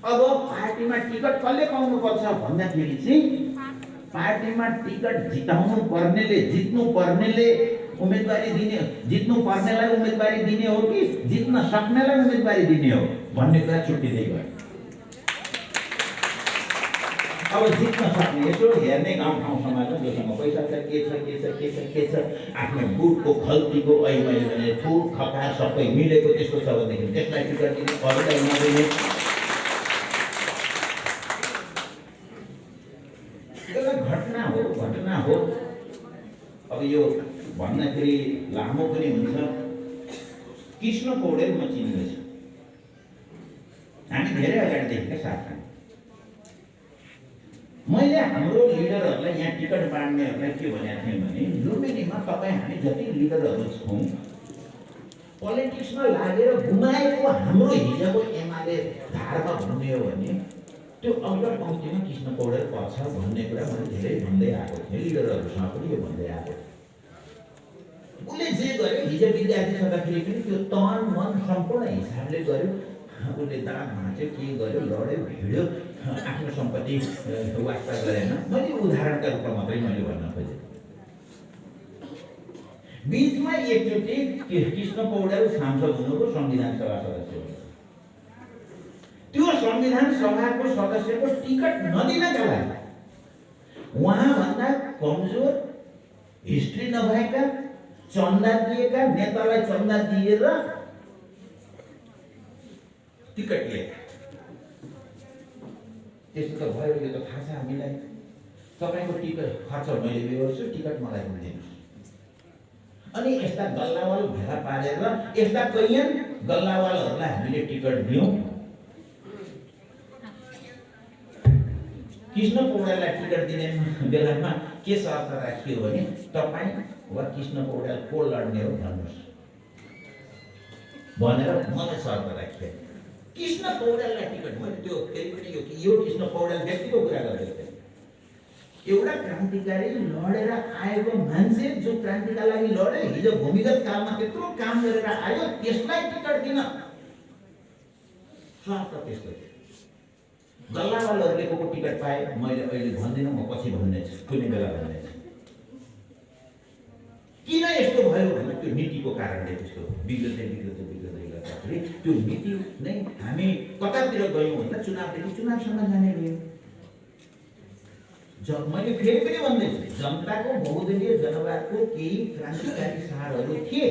अब पार्टीमा टिकट कसले पाउनुपर्छ भन्दाखेरि चाहिँ पार्टीमा टिकट जिताउनु पर्नेले, जित्नु पर्नेले उम्मेदवारी दिने, जित्नु पर्नेलाई उम्मेदवारी दिने हो कि जित्न सक्नेलाई उम्मेदवारी दिने हो भन्ने कुरा छुट्टिँदै गयो। अब जित्न सक्ने यसो हेर्ने गाउँ ठाउँ समाजमा जोसँग पैसा छ, के छ, आफ्नो बुटको खल्तीको मैले भने फुट खपा सबै मिलेको त्यस्तो छ भनेदेखि त्यसलाई टिकट दिने, अरूलाई नदिने। एउटा घटना हो। अब यो भन्दाखेरि लामो पनि हुन्छ। कृष्ण पौडेल म चिन्दैछु, हामी धेरै अगाडिदेखिका साथ। मैले हाम्रो लिडरहरूलाई यहाँ टिकट बाँड्नेहरूलाई के भनेको थिएँ भने लुम्बिनीमा तपाईँ हामी जति लिडरहरू छौँ पोलिटिक्समा लागेर गुमाएको हाम्रो हिजोको एमाले धारमा भन्ने हो भने त्यो अग्र पङ्क्तिमा कृष्ण पौडेल पर्छ भन्ने कुरा मैले धेरै भन्दै आएको थिएँ, लिडरहरूसँग पनि यो भन्दै आएको थिएँ। उसले जे गर्यो हिजो विद्यार्थी छँदाखेरि पनि त्यो तन मन सम्पूर्ण हिसाबले गर्यो। उसले दाँत भाँच्यो, के गर्यो, लड्यो, भिड्यो, आफ्नो सम्पत्ति वास्ता गरेन। मैले उदाहरणका रूपमा मात्रै मैले भन्न खोजेँ। बीचमा एकचोटि कृष्ण पौडेल सांसद हुनुको, संविधान सभा सदस्य हुनु, त्यो संविधान सभाको सदस्यको टिकट नदिनका लागि उहाँभन्दा कमजोर, हिस्ट्री नभएका, चन्दा दिएका नेतालाई चन्दा दिएर टिकट लिए। त्यस्तो त भयो, यो त थाहा छ हामीलाई। तपाईँको टिकट खर्च मैले गर्छु, टिकट मलाई पनि दिनुहोस्। अनि यस्ता गल्लावाल भेला पारेर यस्ता कैयन गल्लावालहरूलाई हामीले टिकट दियौँ। कृष्ण पौडेललाई टिकट दिने बेलामा के शर्त राखियो भने तपाईँ वा कृष्ण पौडेल को लड्ने हो भन्नुहोस् भनेर मलाई शर्त राखियो। कृष्ण पौडेललाई टिकट, मैले त्यो फेरि पनि यो कृष्ण पौडेल व्यक्तिको कुरा गरेको थिएँ। एउटा क्रान्तिकारी लडेर आएको मान्छे जो क्रान्तिका लागि लड्यो, हिजो भूमिगत कालमा त्यत्रो काम गरेर आयो, त्यसलाई टिकट दिन शर्त त्यस्तो थियो। गल्लावालहरूले को टिकट पाए मैले अहिले भन्दिनँ, म पछि भन्नेछु, कुनै बेला भन्नेछु। किन यस्तो भयो भने त्यो नीतिको कारणले त्यस्तो बिग्रदै गर्दाखेरि त्यो नीति नै हामी कतातिर गयौँ भन्दा चुनावदेखि चुनावसम्म जाने गयौँ। मैले फेरि पनि भन्दैछु, जनताको बहुदलीय जनवादको केही क्रान्तिकारी सारहरू थिए,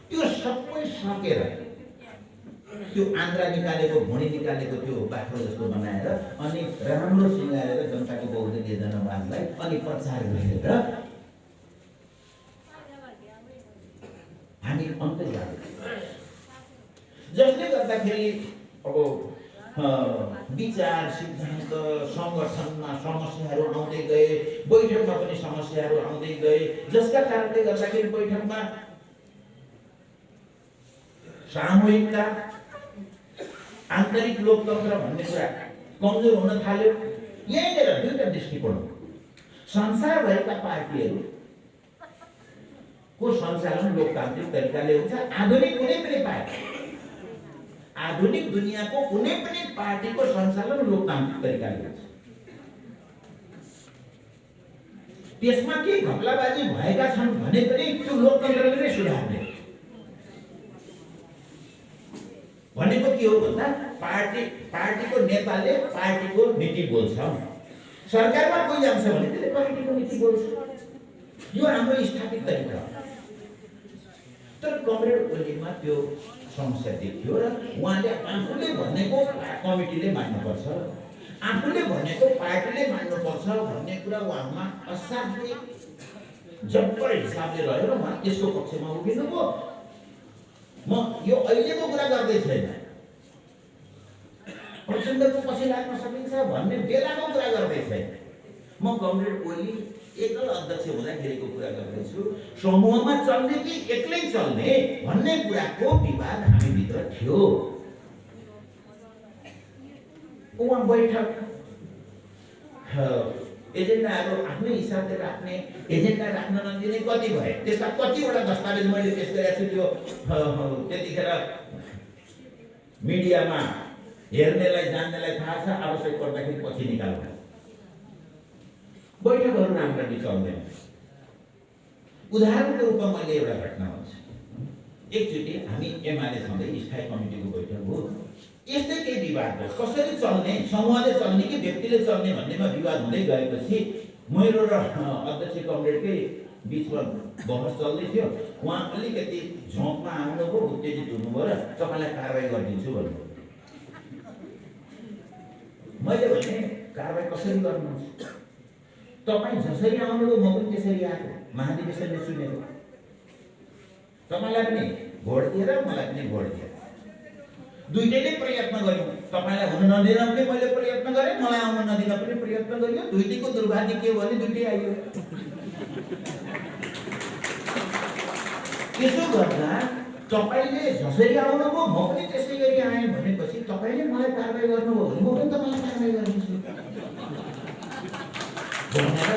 त्यो सबै सकेर त्यो आन्द्रा निकालेको, भुँडी निकालेको त्यो बाख्रो जस्तो बनाएर अनि राम्रो सिँगारेर जनताको बहुदलीय जनवादलाई अनि प्रचार गरेर हामी अन्त जाँदै, जसले गर्दाखेरि अब विचार सिद्धान्त सङ्गठनमा समस्याहरू आउँदै गए, बैठकमा पनि समस्याहरू आउँदै गए, जसका कारणले गर्दाखेरि बैठकमा सामूहिकता, आन्तरिक लोकतन्त्र भन्ने कुरा कमजोर हुन थाल्यो। यहीँनिर दुईटा दृष्टिकोण, संसारभरिका पार्टीहरूको सञ्चालन लोकतान्त्रिक तरिकाले हुन्छ। आधुनिक कुनै पनि पार्टी, आधुनिक दुनियाँको कुनै पनि पार्टीको सञ्चालन लोकतान्त्रिक तरिकाले हुन्छ। त्यसमा के घपलाबाजी भएका छन् भने पनि त्यो लोकतन्त्रले नै सुधार्ने भनेको के हो भन्दा पार्टीको नेताले पार्टीको नीति बोल्छ, सरकारमा कोही जान्छ भने त्यसले पार्टीको नीति बोल्छ। यो हाम्रो स्थापित तरिका हो। तर कमरेड ओलीमा त्यो समस्या देखियो र उहाँले आफूले भनेको कमिटीले मान्नुपर्छ, आफूले भनेको पार्टीले मान्नुपर्छ भन्ने कुरा उहाँमा असाध्यै जब्बर हिसाबले रह्यो र उहाँ त्यसको पक्षमा उभिनुभयो। म यो अहिलेको कुरा गर्दै छैन, प्रचण्डको पछि लाग्न सकिन्छ भन्ने बेलाको कुरा गर्दै छैन। म कमरेड ओली एकल अध्यक्ष हुँदाखेरिको कुरा गर्दैछु। समूहमा चल्ने कि एक्लै चल्ने भन्ने कुराको विवाद हामीभित्र थियो। उहाँ बैठक एजेन्डाहरू आफ्नै हिसाबले राख्ने, एजेन्डा राख्न नदिने कति भए, त्यसका कतिवटा दस्तावेज मैले पेश गरेको छु। त्यो त्यतिखेर मिडियामा हेर्नेलाई जान्नेलाई थाहा छ, आवश्यक पर्दाखेरि पछि निकाल्नु। बैठकहरू राम्ररी चल्दैन। उदाहरणको रूपमा मैले एउटा घटना भन्छु। एकचोटि हामी एमाले छँदै स्थायी कमिटीको बैठक हो, यस्तै केही विवाद भयो। कसरी चल्ने, समूहले चल्ने कि व्यक्तिले चल्ने भन्नेमा विवाद हुँदै गएपछि मेरो र अध्यक्ष कमरेडकै बिचमा बहस चल्दै थियो। उहाँ अलिकति झोकमा आउनुभयो, उत्तेजित हुनुभयो र तपाईँलाई कारवाही गरिदिन्छु भन्नुभयो। मैले भने कारवाही कसरी गर्नुहुन्छ? तपाईँ जसरी आउनुभयो म पनि त्यसरी आएको, महाधिवेशनले सुनेको। तपाईँलाई पनि भोट दिएर मलाई पनि भोट दिएर दुईटैले प्रयत्न गर्यौँ। तपाईँलाई हुन नदिन पनि मैले प्रयत्न गरेँ, मलाई आउन नदिन पनि प्रयत्न गरियो। दुईटैको दुर्भाग्य के हो भने दुईटै आइयो। त्यसो गर्दा तपाईँले जसरी आउनुभयो म पनि त्यसै गरी आएँ भनेपछि तपाईँले मलाई कारवाही गर्नुभयो भने म पनि तपाईँलाई कारवाही गरिदिन्छु भनेर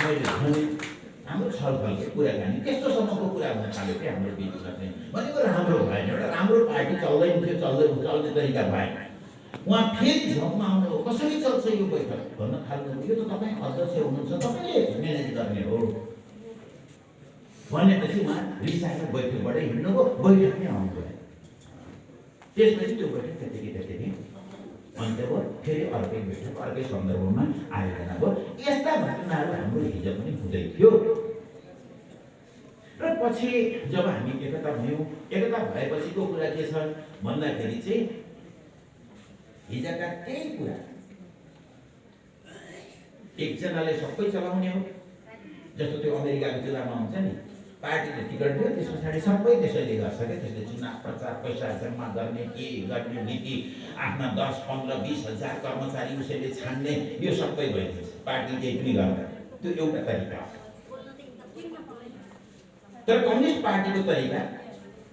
मैले भने हाम्रो छलफलको कुराकानी त्यस्तोसम्मको कुरा हुन थाल्यो कि हाम्रो बिचमा चाहिँ। भनेको राम्रो भएन, एउटा राम्रो पार्टी चल्दै थियो, चल्ने तरिका भएन। उहाँ फेरि झोकमा आउनुभयो, कसरी चल्छ यो बैठक भन्न थाल्नुभयो। यो त तपाईँ अध्यक्ष हुनुहुन्छ, तपाईँले म्यानेज गर्ने हो भनेपछि उहाँ रिसाएर बैठकबाटै हिँड्नुभयो, बैठक नै आउनुभयो। त्यसपछि त्यो बैठक त्यतिकै अन्त्य भयो। फेरि अर्कै बैठक अर्कै सन्दर्भमा आयोजना भयो। यस्ता घटनाहरू हाम्रो हिजो पनि हुँदै थियो। र पछि जब हामी एकता भयौँ, एकता भएपछिको कुरा के छ भन्दाखेरि चाहिँ हिजोका त्यही कुरा एकजनाले सबै चलाउने हो। जस्तो त्यो अमेरिकाको चुनावमा हुन्छ नि, पार्टीले टिकट दियो, त्यस पछाडि सबै त्यसैले गर्छ क्या। त्यसले चुनाव प्रचार पैसा जम्मा गर्ने, के गर्ने नीति, आफ्ना 10, 15, 20 हजार कर्मचारी उसैले छान्ने, यो सबै भइदिन्छ। पार्टी केही पनि गर्दैन, त्यो एउटा तरिका हो। तर कम्युनिस्ट पार्टीको तरिका,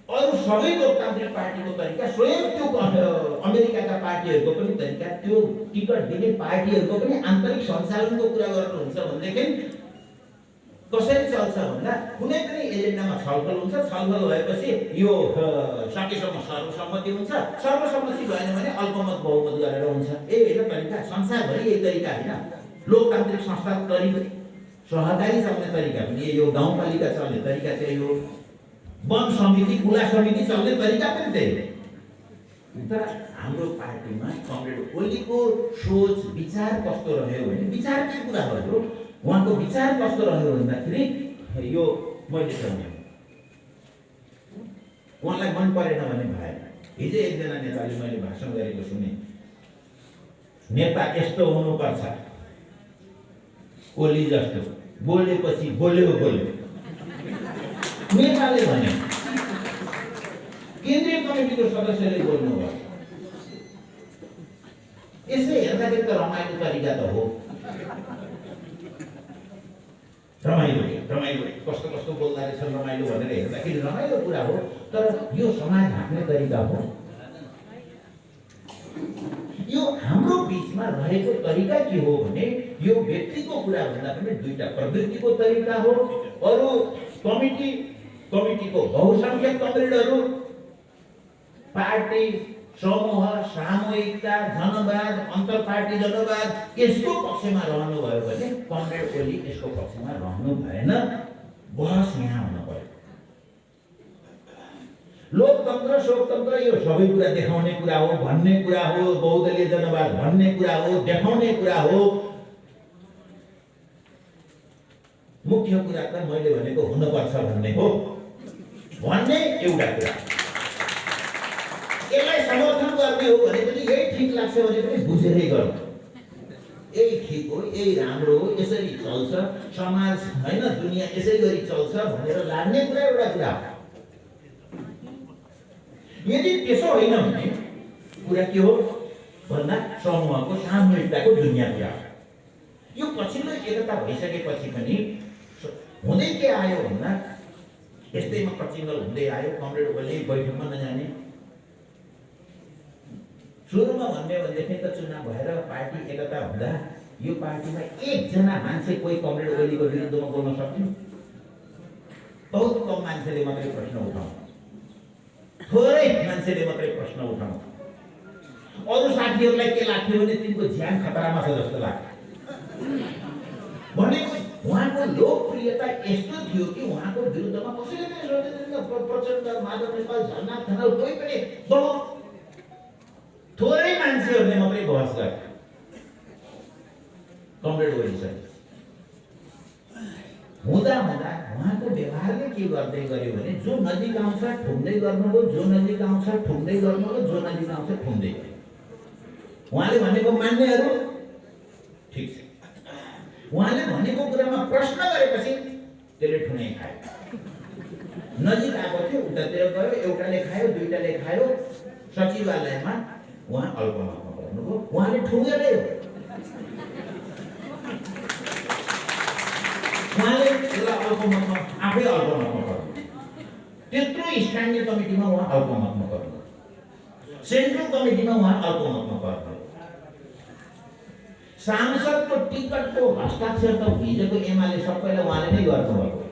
अरू सबै लोकतान्त्रिक पार्टीको तरिका, स्वयं त्यो अमेरिकाका पार्टीहरूको पनि तरिका, त्यो टिकट दिने पार्टीहरूको पनि आन्तरिक सञ्चालनको कुरा गर्नुहुन्छ भनेदेखि कसरी चल्छ भन्दा कुनै पनि एजेन्डामा छलफल हुन्छ, छलफल भएपछि यो सकेसम्म सर्वसम्मति हुन्छ, सर्वसम्मति भएन भने अल्पमत बहुमत गरेर हुन्छ। यही होइन तरिका, संसारभरि यही तरिका होइन। लोकतान्त्रिक संस्था तरिका, सहकारी चल्ने तरिका पनि यो, गाउँपालिका चल्ने तरिका त्यही हो, वन समिति खुला समिति चल्ने तरिका पनि त्यही हो। तर हाम्रो पार्टीमा कमरेड ओलीको सोच विचार कस्तो रह्यो भने, विचारकै कुरा भयो, उहाँको विचार कस्तो रह्यो भन्दाखेरि यो मैले सम्झेँ, उहाँलाई मन परेन भने भएन। हिजो एकजना नेताले मैले भाषण गरेको सुने, नेता यस्तो हुनुपर्छ ओली जस्तो, बोलेपछि बोल्यो नेताले भने, केन्द्रीय कमिटीको सदस्यले बोल्नुभयो। यसै हेर्दाखेरि त रमाइलो तरिका त हो, रमाइलो कस्तो कस्तो बोल्दा रहेछन् रमाइलो भनेर हेर्दाखेरि रमाइलो कुरा हो। तर यो समाज हाँक्ने तरिका हो। यो हाम्रो बिचमा रहेको तरिका के हो भने, यो व्यक्तिको कुरा भन्दा पनि दुईटा प्रवृत्तिको तरिका हो। अरू कमिटीको बहुसंख्यक कमरेडहरू पार्टी समूह सामूहिकता जनवाद अन्तर पार्टी जनवाद यसको पक्षमा रहनुभयो भने कमरेड ओली यसको पक्षमा रहनु भएन। बहस यहाँ हुन पर्यो। लोकतन्त्र शोकतन्त्र यो सबै कुरा देखाउने कुरा हो, भन्ने कुरा हो, बहुदलीय जनवाद भन्ने कुरा हो, देखाउने कुरा हो। मुख्य कुरा त मैले भनेको हुनुपर्छ भन्ने हो, भन्ने एउटा कुरा। यसलाई समर्थन गर्ने हो भने पनि यही ठिक लाग्छ भने पनि बुझेरै गर्नु, यही ठिक हो, यही राम्रो हो, यसरी चल्छ समाज होइन, दुनियाँ यसै गरी चल्छ भनेर लाग्ने कुरा एउटा कुरा हो। यदि त्यसो होइन भने कुरा के हो भन्दा समूहको सामूहिकताको दुनियाँ कुरा हो। यो पछिल्लो एकता भइसकेपछि पनि हुँदै के आयो भन्दा यस्तैमा कचिङ्गल हुँदै आयो। कमरेड ओली बैठकमा नजाने, सुरुमा भन्ने भनेदेखि त चुनाव भएर पार्टी एकता हुँदा यो पार्टीमा एकजना मान्छे कोही कमरेड ओलीको विरुद्धमा बोल्न सक्थ्यो? बहुत कम मान्छेले मात्रै प्रश्न उठाउँ, थोरै मान्छेले मात्रै प्रश्न उठाउँ। अरू साथीहरूलाई के लाग्थ्यो भने तिनको ज्यान खतरामा छ जस्तो लाग्थ्यो। भनेको उहाँको लोकप्रियता यस्तो थियो कि उहाँको विरुद्धमा कसैले पनि सोच्दैन। प्रचण्ड, माधव नेपाल, झलनाथ खनाल कोही पनि बहुत थोरै मान्छेहरूले मात्रै बहस गर्थे कमरेड ओलीसँग। हुँदा उहाँको व्यवहारले के गर्दै गर्यो भने जो नजिक आउँछ ठुङ्दै गर्नुभयो, जो नजिक आउँछ ठुङ्दै गर्नुभयो, जो नजिक आउँछ ठुङ्दै गर्यो। उहाँले भनेको मान्नेहरू ठिक छ, उहाँले भनेको कुरामा प्रश्न गरेपछि त्यसले ठुङ्गै खायो। नजिक आएको थियो उतातिर गयो, एउटाले खायो, दुईटाले खायो। सचिवालयमा उहाँ अल्पमतमा पर्नुभयो, उहाँले ठुङ्गेरै हो। उहाँले अल्पमतमा आफै अल्पमतमा पर्नु, त्यत्रो स्ट्यान्डिङ कमिटीमा उहाँ अल्पमतमा पर्नु, सेन्ट्रल कमिटीमा उहाँ अल्पमतमा पर्नु। सांसदको टिकटको हस्ताक्षर त हिजोको एमाले सबैलाई उहाँले नै गर्नुभएको।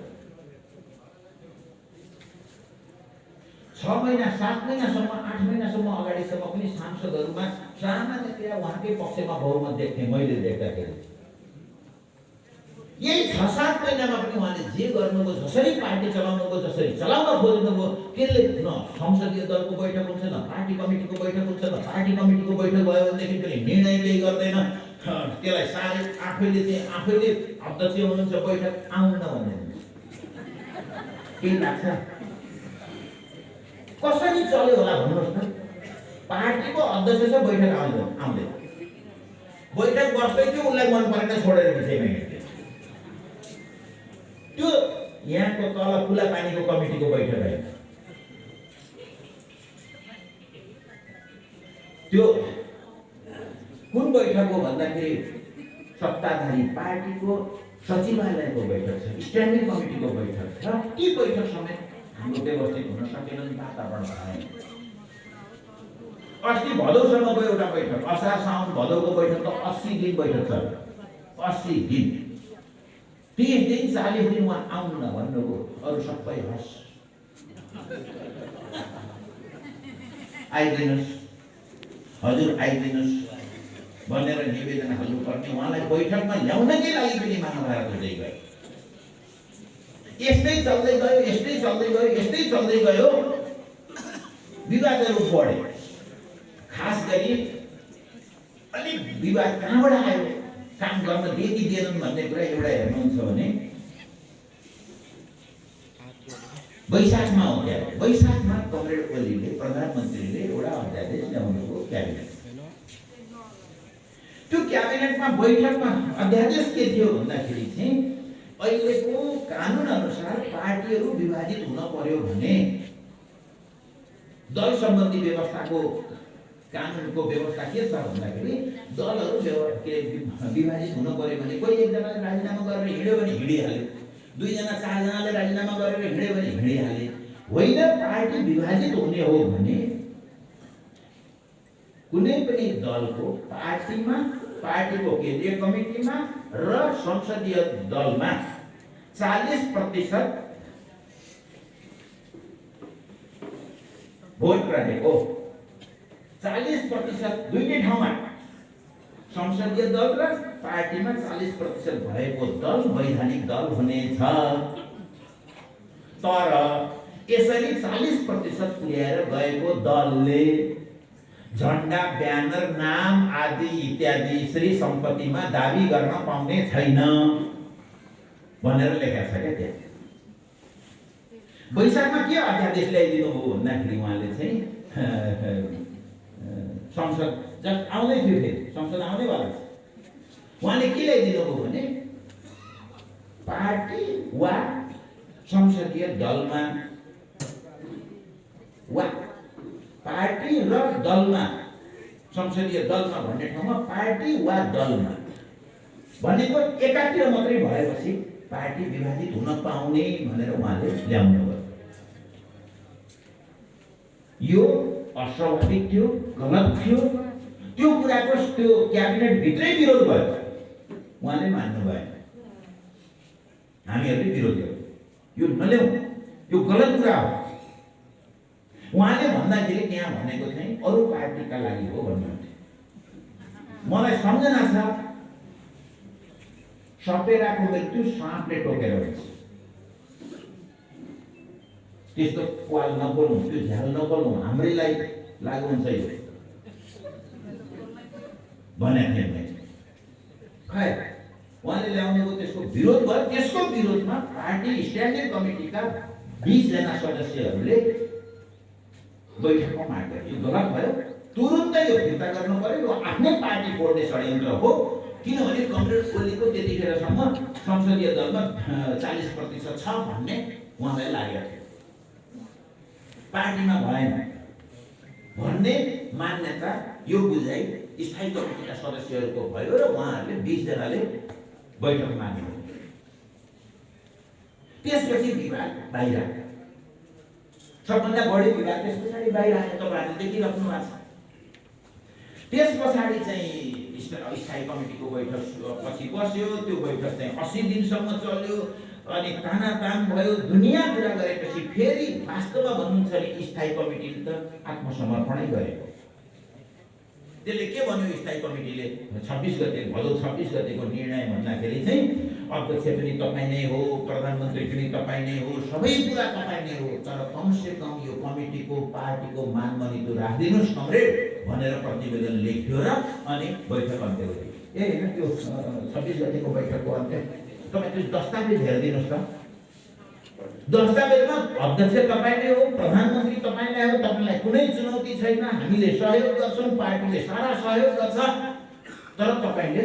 6 महिना 7 महिनासम्म 8 महिनासम्म अगाडिसम्म पनि सांसदहरूमा सामान्यतया उहाँकै पक्षमा बहुमत देख्ने मैले देख्दाखेरि। यही 6-7 महिनामा पनि उहाँले जे गर्नुभयो, जसरी पार्टी चलाउनुभयो, जसरी चलाउन खोज्नुभयो, त्यसले न संसदीय दलको बैठक हुन्छ, न पार्टी कमिटीको बैठक हुन्छ, न पार्टी कमिटीको बैठक भयो भनेदेखि त्यसले निर्णय केही गर्दैन। त्यसलाई सारे आफैले अध्यक्ष हुनुहुन्छ बैठक आउनु नभन्दैन। के लाग्छ कसरी चल्यो होला भन्नुहोस् न? पार्टीको अध्यक्ष छ, बैठक आउँदैन। बैठक बस्दै थियो, उसलाई मन परेन छोडेर विषयमा हिँड्थ्यो। त्यो यहाँको तल खुला पानीको कमिटीको बैठक होइन, त्यो कुन बैठक हो भन्दाखेरि सत्ताधारी पार्टीको सचिवालयको बैठक छ, स्ट्यान्डिङ कमिटीको बैठक छ। ती बैठक समेत हाम्रो व्यवस्थित हुन सकेन, वातावरण भएन। अस्ति भदौसम्मको एउटा बैठक, असार साउन भदौको बैठक त 80 दिन बैठक छ। 80 दिन 30 दिन 40 दिन उहाँ आउनु न भन्नुभयो, अरू सबै हस् आइदिनुहोस्, हजुर आइदिनुहोस् भनेर निवेदन हाल्नुपर्ने, उहाँलाई बैठकमा ल्याउनकै लागि पनि महाभारत हुँदै गयो। यस्तै चल्दै गयो, यस्तै चल्दै गयो, यस्तै चल्दै गयो, विवादहरू बढे। खास गरी अलिक विवाद कहाँबाट आयो, काम गर्न दिए कि दिएनन् भन्ने कुरा एउटा हेर्नुहुन्छ भने वैशाखमा हो क्या, वैशाखमा कमरेड ओलीले प्रधानमन्त्रीले एउटा अध्यादेश ल्याउनुभयो क्याबिनेट। त्यो क्याबिनेटमा बैठकमा अध्यादेश के थियो भन्दाखेरि चाहिँ अहिलेको कानुन अनुसार पार्टीहरू विभाजित हुन पर्यो भने दल सम्बन्धी व्यवस्थाको कानुनको व्यवस्था के छ भन्दाखेरि दलहरू विभाजित हुन पर्यो भने कोही एकजनाले राजीनामा गरेर हिँड्यो भने हिँडिहाल्यो, 2 जना 4 जनाले राजीनामा गरेर हिँड्यो भने हिँडिहाले। होइन, पार्टी विभाजित हुने हो भने कुनै पनि दलको पार्टीमा, पार्टीको केन्द्रीय कमिटीमा र संसदीय दलमा 40% भोट रहेको, 40% दुईटै ठाउँमा संसदीय दल र पार्टीमा 40% भएको दल वैधानिक दल हुनेछ। तर यसरी 40% पुर्याएर गएको दलले झण्डा, ब्यानर, नाम आदि इत्यादि श्री सम्पत्तिमा दाबी गर्न पाउने छैन भनेर लेखेको छ क्या त्यहाँ। वैशाखमा के अध्यादेश ल्याइदिनु हो भन्दाखेरि उहाँले चाहिँ संसद जस्ट आउँदै थियो, फेरि संसद आउँदैवाला छ, उहाँले के ल्याइदिनु हो भने पार्टी वा संसदीय दलमा वा पार्टी र दलमा, संसदीय दलमा भन्ने ठाउँमा पार्टी वा दलमा भनेको एकातिर मात्रै भएपछि पार्टी विभाजित हुन पाउने भनेर उहाँले ल्याउनु भयो। यो अस्वाभाविक थियो, गलत थियो। त्यो कुराको त्यो क्याबिनेट भित्रै विरोध भयो, उहाँले मान्नु भएन, हामीहरूले विरोध गर्यौँ, यो नल्याउँ, यो गलत कुरा हो। उहाँले भन्दाखेरि त्यहाँ भनेको चाहिँ अरू पार्टीका लागि हो भन्नुहुन्थ्यो। मलाई सम्झना छ, सपेराको मृत्यु साँपले टोकेर हुन्छ, त्यस्तो क्वाल नबोल्नु, त्यो झ्याल नबोल्नु, हाम्रैलाई लागु हुन्छ यो भनेको थिएँ मैले। खै उहाँले ल्याउनेको त्यसको विरोध भयो। त्यसको विरोधमा पार्टी स्ट्यान्डिङ कमिटीका 20 जना सदस्यहरूले बैठकमा माग गरे। यो गलत भयो, तुरुन्तै यो फिर्ता गर्नु पर्यो, यो आफ्नै पार्टी फोड्ने षड्यन्त्र हो। किनभने कमरेड ओलीको त्यतिखेरसम्म संसदीय दलमा 40% छ भन्ने उहाँलाई लागेको थियो, पार्टीमा भएन भन्ने मान्यता, यो बुझाइ स्थायी कमिटीका सदस्यहरूको भयो र उहाँहरूले 20 जनाले बैठक माग्नु। त्यसपछि विवाद बाहिर आयो, सबभन्दा बढी विवाद त्यस पछाडि बाहिर आयो, तपाईँहरूले देखिराख्नु भएको छ। त्यस पछाडि चाहिँ स्थायी कमिटीको बैठक पछि बस्यो, त्यो बैठक चाहिँ 80 दिनसम्म चल्यो, अनि तानातान भयो, दुनियाँ कुरा गरेपछि फेरि वास्तवमा भन्नुहुन्छ भने स्थायी कमिटीले त आत्मसमर्पणै गरेको। त्यसले के भन्यो स्थायी कमिटीले 26 गते, भदौ 26 गतेको निर्णय भन्दाखेरि चाहिँ अध्यक्ष पनि तपाईँ नै हो, प्रधानमन्त्री पनि तपाईँ नै हो, सबै कुरा तपाईँ नै हो, तर कमसे कम यो कमिटीको पार्टीको मानमनी त राखिदिनुहोस् कमरेड भनेर प्रतिवेदन लेख्यो र अनि बैठक अन्त्य गर्यो। ए होइन, त्यो 26 गतेको बैठकको अन्त्य तपाईँ त्यो दस्तावेज हेरिदिनुहोस् त। दस्तावेजमा अध्यक्ष तपाईँ नै हो, प्रधानमन्त्री तपाईँ नै हो, तपाईँलाई कुनै चुनौती छैन, हामीले सहयोग गर्छौँ, पार्टीले सारा सहयोग गर्छ, तर तपाईँले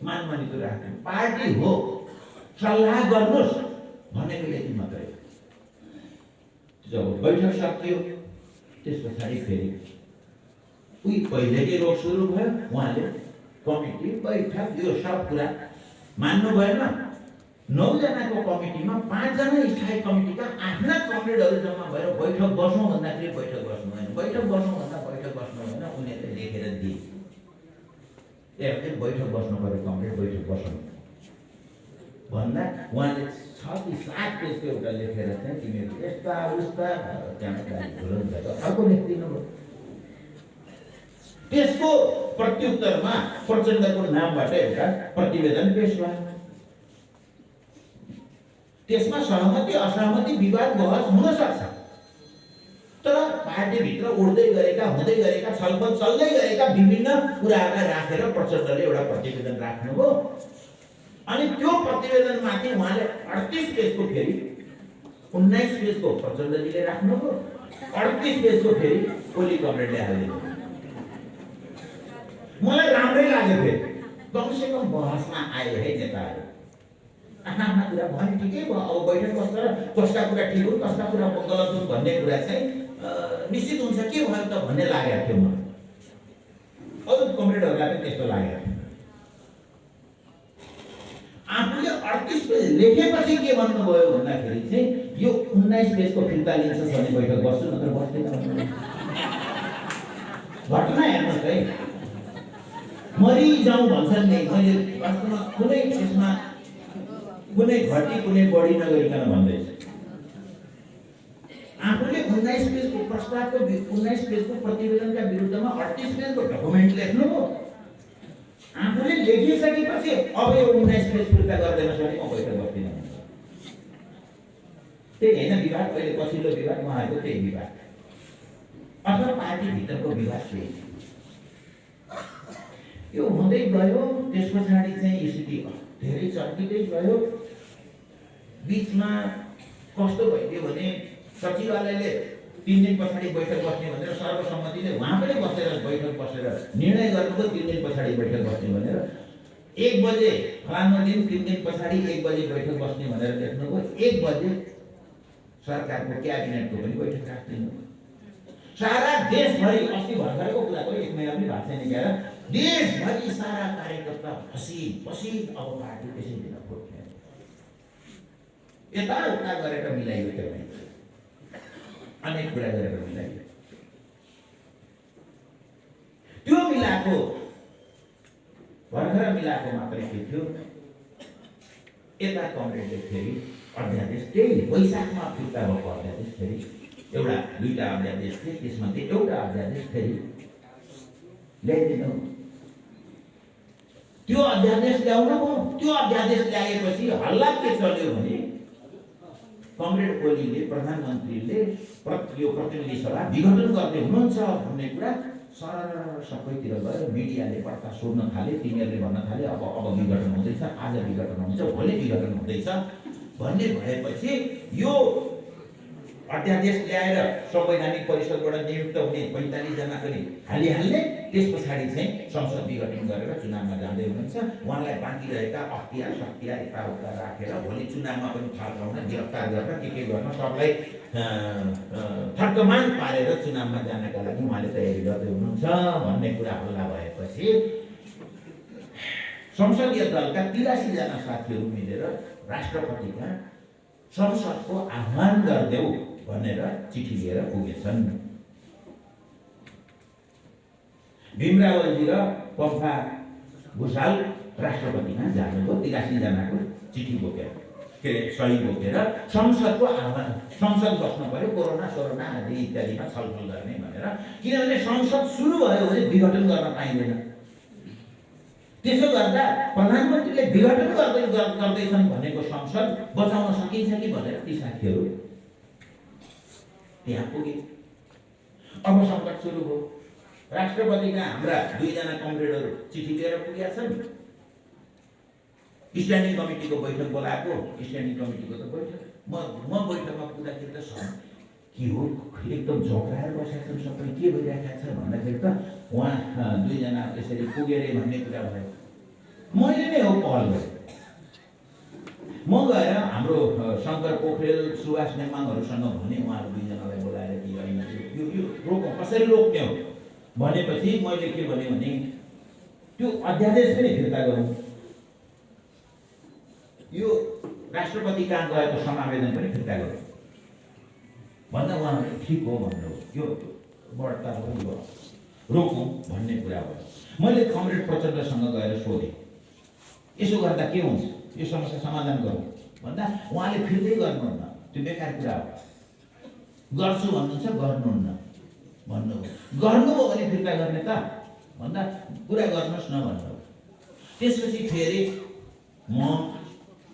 मानमनी त राख्नु, पार्टी हो, सल्लाह गर्नुहोस् भनेको यति मात्रै। जब बैठक सकियो त्यस पछाडि फेरि उही पहिलेकै रोग सुरु भयो। उहाँले कमिटी बैठक यो सब कुरा मान्नु भएन। 9 जनाको कमिटीमा 5 जना स्थायी कमिटीका आफ्ना कमरेडहरू जम्मा भएर बैठक बस्नु भन्दाखेरि बैठक बस्नु भएन, बैठक बस्नु भन्दा बैठक बस्नु भएन, उनीहरूले लेखेर दिए। ए बैठक बस्नु पर्यो कमरेड, बैठक बस्नु। भन्दा उहाँले 6 कि 7 पेजको एउटा लेखेर चाहिँ तिमीहरू यस्ता उस्ता त्यहाँबाट अर्को लेखिदिनु भयो। त्यसको प्रत्युत्तरमा प्रचण्डको नामबाट एउटा प्रतिवेदन पेश भयो। त्यसमा सहमति असहमति विवाद बहस हुन सक्छ, तर पार्टीभित्र उड्दै गरेका हुँदै गरेका छलफल चल्दै गरेका विभिन्न कुराहरूलाई राखेर प्रचण्डले एउटा प्रतिवेदन राख्नुभयो। अनि त्यो प्रतिवेदनमाथि उहाँले 38 पेजको फेरि 19 पेजको प्रचण्डजीले राख्नुभयो, 38 पेजको फेरि ओली कमरेडले हालिदिनु। मलाई राम्रै लाग्यो, फेरि कमसेकम बहसमा आए है नेताहरू। आफ्ना कुरा भने ठिकै भयो, अब बैठक बस्दा कसका कुरा ठिक हुन् कसका कुरा गलत हुन् भन्ने कुरा चाहिँ निश्चित हुन्छ के भयो त भन्ने लागेको थियो मलाई। अरू कमरेडहरूलाई पनि त्यस्तो लागेको थियो। आफूले 38 पेज लेखेपछि के भन्नुभयो भन्दाखेरि चाहिँ यो 19 पेजको फिर्ता लिन्छ भने बैठक बस्छु, नत्र बस्दैन। घटना हेर्नुहोस् है, मरिजाउँ भन्छन् नि। मैले वास्तवमा कुनै त्यसमा कुनै घटी कुनै बढी नगरिकन भन्दैछु। आफूले 19 पेजको प्रस्तावको 19 पेजको प्रतिवेदनका विरुद्धमा 38 पेजको डकुमेन्ट लेख्नुभयो। आफूले लेखिसकेपछि अब यो 19 पेज फिर्ता गर्दैनस् भने म बैठक बस्दिनँ। त्यही होइन विवाद, अहिले पछिल्लो विवाद उहाँहरूको त्यही विवाद अथवा पार्टीभित्रको विवाद त्यही। यो हुँदै गयो, त्यस पछाडि चाहिँ स्थिति धेरै चर्किँदै गयो। बिचमा कस्तो भइदियो भने सचिवालयले 3 दिन पछाडि बैठक बस्ने भनेर सर्वसम्मतिले उहाँ पनि बसेर बैठक बसेर निर्णय गर्नुभयो 3 दिन पछाडि बैठक बस्ने भनेर। 1 बजे फलानु दिन 3 दिन पछाडि 1 बजे बैठक बस्ने भनेर लेख्नुभयो। 1 बजे सरकारको क्याबिनेटको पनि बैठक राख्दिनु। सारा देशभरि अस्ति भर्खरको कुराको 1 महिना पनि भएको छैन क्या, देशभरि सारा कार्यकर्ता पसिन अब पार्टी त्यसै दिन खोज्ने यताउता गरेर मिलाइयो। त्यो अनेक कुरा गरेर मिलाइयो। त्यो मिलाएको भर्खर मिलाएको मात्रै के थियो, यता कमरेडले फेरि अध्यादेश त्यही वैशाखमा फिर्ता भएको अध्यादेश फेरि एउटा 2टा अध्यादेश थिए, त्यसमध्ये एउटा अध्यादेश फेरि ल्याइदिनु। त्यो अध्यादेश ल्याउनु हो। त्यो अध्यादेश ल्याएपछि हल्ला के चल्यो भने कमरेड ओलीले प्रधानमन्त्रीले यो प्रतिनिधि सभा विघटन गर्ने हुनुहुन्छ भन्ने कुरा सरर सबैतिर गएर मिडियाले वार्ता सोध्न थाले। तिनीहरूले भन्न थाले अब विघटन हुँदैछ, आज विघटन हुन्छ, भोलि विघटन हुँदैछ भन्ने भएपछि यो अध्यादेश ल्याएर संवैधानिक परिषदबाट नियुक्त हुने 45 जना पनि हालिहाल्ने। त्यस पछाडि चाहिँ संसद विघटन गरेर चुनावमा जाँदै हुनुहुन्छ। उहाँलाई बाँकी रहेका अख्तियार शक्तियार यताउता राखेर भोलि चुनावमा पनि फर्काउन, गिरफ्तार गर्न, के गर्न, सबलाई थर्कमान पारेर चुनावमा जानका लागि उहाँले तयारी गर्दै हुनुहुन्छ भन्ने कुरा हल्ला भएपछि संसदीय दलका 83 जना साथीहरू मिलेर राष्ट्रपतिका संसदको आह्वान गर्देऊ भनेर चिठी लिएर पुगेछन्। भीमरावजी र पम्फा भुषाल राष्ट्रपतिमा जानुभयो 83 जनाको चिठी बोकेर, के अरे सही बोकेर संसदको आह्वान। संसद बस्नु पर्यो, कोरोना आदि इत्यादिमा छलफल गर्ने भनेर। किनभने संसद सुरु भयो भने विघटन गर्न पाइँदैन। त्यसो गर्दा प्रधानमन्त्रीले विघटन गर्दैछन् भनेको संसद बचाउन सकिन्छ कि भनेर ती साथीहरू त्यहाँ पुगे। अब सङ्कट सुरु भयो। राष्ट्रपतिका हाम्रा 2 जना कमरेडहरू चिठी लिएर पुगेका छन्। स्ट्यान्डिङ कमिटीको बैठक बोलाएको, स्ट्यान्डिङ कमिटीको त बैठक म बैठकमा पुग्दाखेरि त के हो एकदम झोक्राएर बसेका छन्, सबै के भइरहेको छ भन्दाखेरि त उहाँ 2 जना यसरी पुगेर भन्ने कुरा भयो। मैले नै हो पहल गरेँ। म गएर हाम्रो शङ्कर पोखरेल सुभाष नेमाङहरूसँग भने उहाँहरू 2 जनालाई बोलाएर कि होइन यो रोक कसरी रोक्ने हो भनेपछि मैले के भने त्यो अध्यादेश पनि फिर्ता गरौँ, यो राष्ट्रपति कहाँ गएको समावेदन पनि फिर्ता गरौँ भन्दा उहाँहरूले ठिक हो भन्नु, यो बढ्ता रोकौँ भन्ने कुरा भयो। मैले कमरेड प्रचण्डसँग गएर सोधेँ यसो गर्दा के हुन्छ यो समस्या समाधान गरौँ भन्दा उहाँले फिर्तै गर्नुहुन्न। त्यो बेकार कुरा हो। गर्छु भन्नुहुन्छ, गर्नुहुन्न भन्नुभयो। गर्नुभयो भने फिर्ता गर्ने त भन्दा कुरा गर्नुहोस् न भन्नुभयो। त्यसपछि फेरि म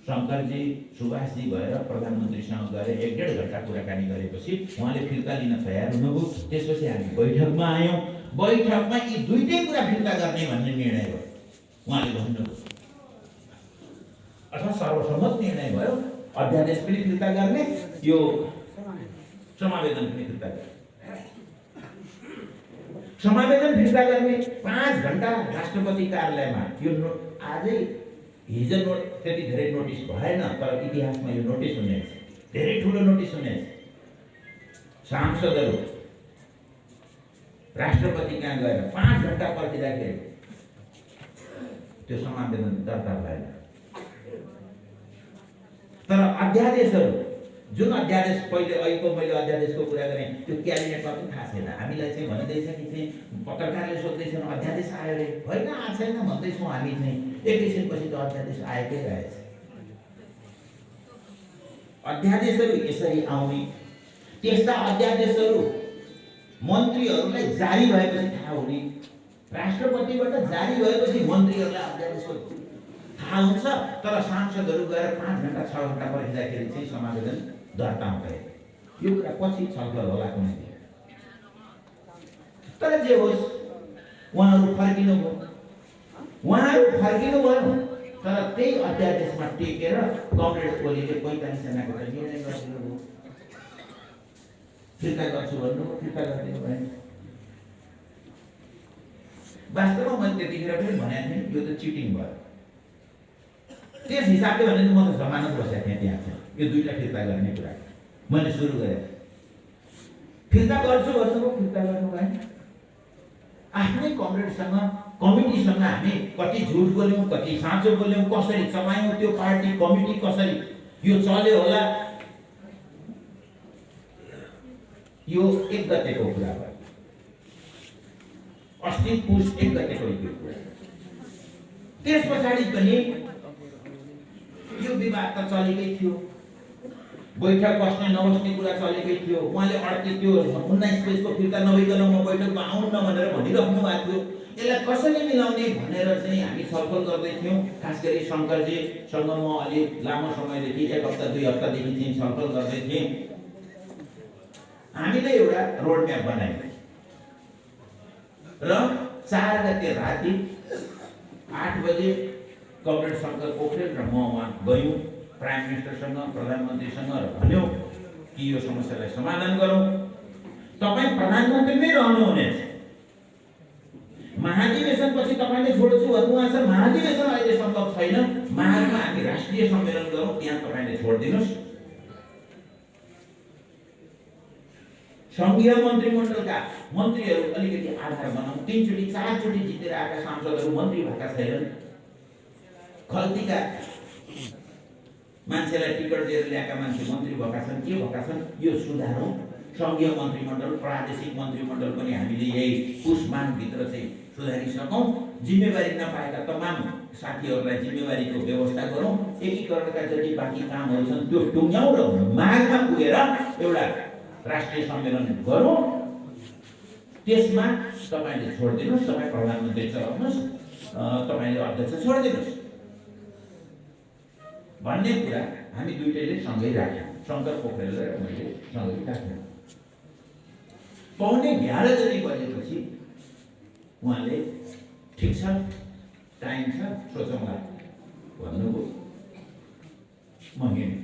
शङ्करजी सुभाषजी भएर प्रधानमन्त्रीसँग गएर 1.5 घन्टा कुराकानी गरेपछि उहाँले फिर्ता लिन तयार हुनुभयो। त्यसपछि हामी बैठकमा आयौँ। बैठकमा यी दुईटै कुरा फिर्ता गर्ने भन्ने निर्णय भयो। उहाँले भन्नुभयो अथवा सर्वसम्मत निर्णय भयो, अध्यादेश पनि फिर्ता गर्ने, यो समावेदन पनि फिर्ता गर्ने। समावेदन फिर्ता गर्ने 5 घन्टा राष्ट्रपति कार्यालयमा यो आजै हिजो त्यति धेरै नोटिस भएन, तर इतिहासमा यो नोटिस हुनेछ, धेरै ठुलो नोटिस हुनेछ। सांसदहरू राष्ट्रपति कहाँ गएर 5 घन्टा पर्खिँदाखेरि त्यो समावेदन दर्ता भएन। तर अध्यादेशहरू, जुन अध्यादेश पहिले अहिलेको मैले अध्यादेशको कुरा गरेँ, त्यो क्याबिनेटमा पनि थाहा छैन। हामीलाई चाहिँ भनिँदैछ कि चाहिँ पत्रकारले सोध्दैछन् अध्यादेश आयो रे, होइन आएको छैन भन्दैछौँ हामी चाहिँ। एकैछिनपछि त अध्यादेश आएकै रहेछ। अध्यादेशहरू यसरी आउने, त्यस्ता अध्यादेशहरू मन्त्रीहरूलाई जारी भएपछि थाहा हुने, राष्ट्रपतिबाट जारी भएपछि मन्त्रीहरूलाई अध्यादेशको थाहा हुन्छ। तर सांसदहरू गएर 5 घन्टा 6 घन्टा पर्खिँदाखेरि चाहिँ समावेदन दर्ता हुँदैन। यो कुरा पछि छलफल होला कुनै दिन। तर जे होस्, उहाँहरू फर्किनुभयो। तर त्यही अध्यादेशमा टेकेर कमरेड ओलीले 45 जनाको निर्णय गरिदिनुभयो। फिर्ता गर्छु भन्नुभयो, फिर्ता गरिदिनु भएन। वास्तवमा मैले त्यतिखेर पनि भनेको थिएँ यो त चिटिङ भयो। त्यस हिसाबले भने म त जमानत बसेको थिएँ त्यहाँ चाहिँ यो दुईटा फिर्ता गर्ने कुरा मैले सुरु गरेँ। फिर्ता गर्छु भन्नुभयो, फिर्ता गर्नु भएन। आफ्नै कमरेडसँग, कमिटीसँग हामी कति झुट बोल्यौँ, कति साँचो बोल्यौँ, कसरी चलायौँ त्यो पार्टी कमिटी, कसरी यो चल्यो होला, यो 1 गतेको कुरा भयो। अस्ति पुस 1 गतेको यो कुरा। त्यस पछाडि पनि यो विवाद त चलेकै थियो। बैठक बस्ने नबस्ने कुरा चलेकै थियो। उहाँले अड्के त्यो 19 पेजको फिर्ता नभइकन म बैठकमा आउन्न भनेर भनिराख्नु भएको थियो। यसलाई कसरी मिलाउने भनेर चाहिँ हामी छलफल गर्दै थियौँ। खास गरी शङ्करजीसँग म अलि लामो समयदेखि 1 हप्ता 2 हप्तादेखि चाहिँ छलफल गर्दै थिएँ। हामीले एउटा रोड म्याप बनायौँ र 4 गते राति 8 बजे कमरेड शङ्कर पोखरेल र म वहाँ गयौँ प्राइम मिनिस्टरसँग, प्रधानमन्त्रीसँग र भन्यौँ कि यो समस्यालाई समाधान गरौँ। तपाईँ प्रधानमन्त्री नै रहनुहुनेछ। महाधिवेशनपछि तपाईँले छोड्छु भन्नुभएको छ। महाधिवेशन अहिले सम्भव छैन। माघमा हामी राष्ट्रिय सम्मेलन गरौँ, त्यहाँ तपाईँले छोडिदिनुहोस्। सङ्घीय मन्त्रीमण्डलका मन्त्रीहरू अलिकति आधार बनाउँ। 3 चोटि 4 चोटि जितेर आएका सांसदहरू मन्त्री भएका छैनन्। खल्तीका मान्छेलाई टिकट दिएर ल्याएका मान्छे मन्त्री भएका छन्, के भएका छन्, यो सुधारौँ। सङ्घीय मन्त्रीमण्डल, प्रादेशिक मन्त्रीमण्डल पनि हामीले यही पुस माघभित्र चाहिँ सुधारिसकौँ। जिम्मेवारी नपाएका तमाम साथीहरूलाई जिम्मेवारीको व्यवस्था गरौँ। एकीकरणका जति बाँकी कामहरू छन् त्यो टुङ्ग्याउँ र माघमा पुगेर एउटा राष्ट्रिय सम्मेलन गरौँ। त्यसमा तपाईँले छोडिदिनुहोस्, तपाईँ प्रधानमन्त्री चलाउनुहोस्, तपाईँले अध्यक्ष छोडिदिनुहोस् भन्ने कुरा हामी दुईटैले सँगै राख्यौँ। शङ्कर पोखरेल र मैले सँगै राख्यौँ। 11:30 जति बजेपछि उहाँले ठिक छ, टाइम छ, सोचौँला भन्नुभयो। म हिँडेँ।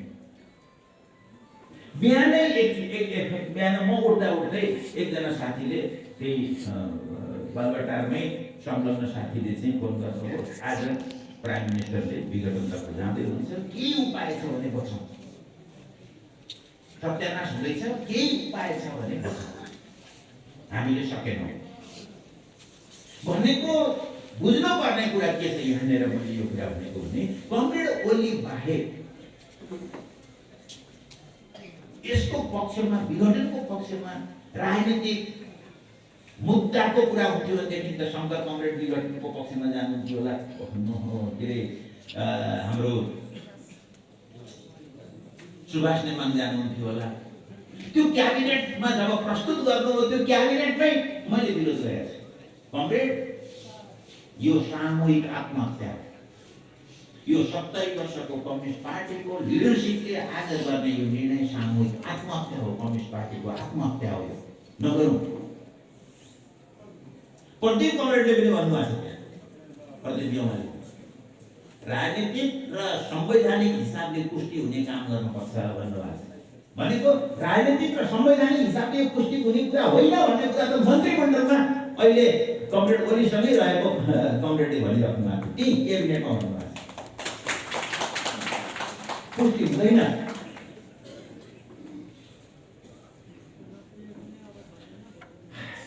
बिहान म उठ्दै एकजना साथीले, त्यही बालुवाटारमै संलग्न साथीले चाहिँ फोन गर्नुभयो। आज प्राइम मिनिस्टरले विघटनतर्फ जाँदै हुनुहुन्छ, के उपाय छ भने बचाउँ, सत्यानाश हुँदैछ, के उपाय छ भने बचाउँ, हामीले सकेनौँ भनेको बुझ्नुपर्ने कुरा के छ। यहाँनिर मैले यो कुरा भनेको भने कमरेड ओली बाहेक यसको पक्षमा, विघटनको पक्षमा राजनीतिक मुद्दाको कुरा हुन्थ्यो भनेदेखि त शङ्कर कमरेड विघटनको पक्षमा जानुहुन्थ्यो होला। के अरे हाम्रो सुभाष नेमाङ जानुहुन्थ्यो होला। त्यो क्याबिनेटमा जब प्रस्तुत गर्नुभयो त्यो क्याबिनेटमै मैले विरोध गरेको छु। कमरेड, यो सामूहिक आत्महत्या, यो 70 वर्षको कम्युनिस्ट पार्टीको लिडरसिपले आज गर्ने यो निर्णय सामूहिक आत्महत्या हो। कम्युनिस्ट पार्टीको आत्महत्या हो, यो नगरौँ। प्रदीप कमरेडले पनि भन्नुभएको छ त्यहाँ, प्रदीप ज्योमाले राजनीतिक र संवैधानिक हिसाबले पुष्टि हुने काम गर्नुपर्छ भन्नुभएको छ। भनेको राजनीतिक र संवैधानिक हिसाबले यो पुष्टि हुने कुरा होइन भन्ने कुरा त मन्त्रीमण्डलमा अहिले कमरेड ओलीसँगै रहेको कमरेडले भनिराख्नु भएको थियो, त्यही क्याबिनेटमा भन्नुभएको छ। पुष्टि हुँदैन।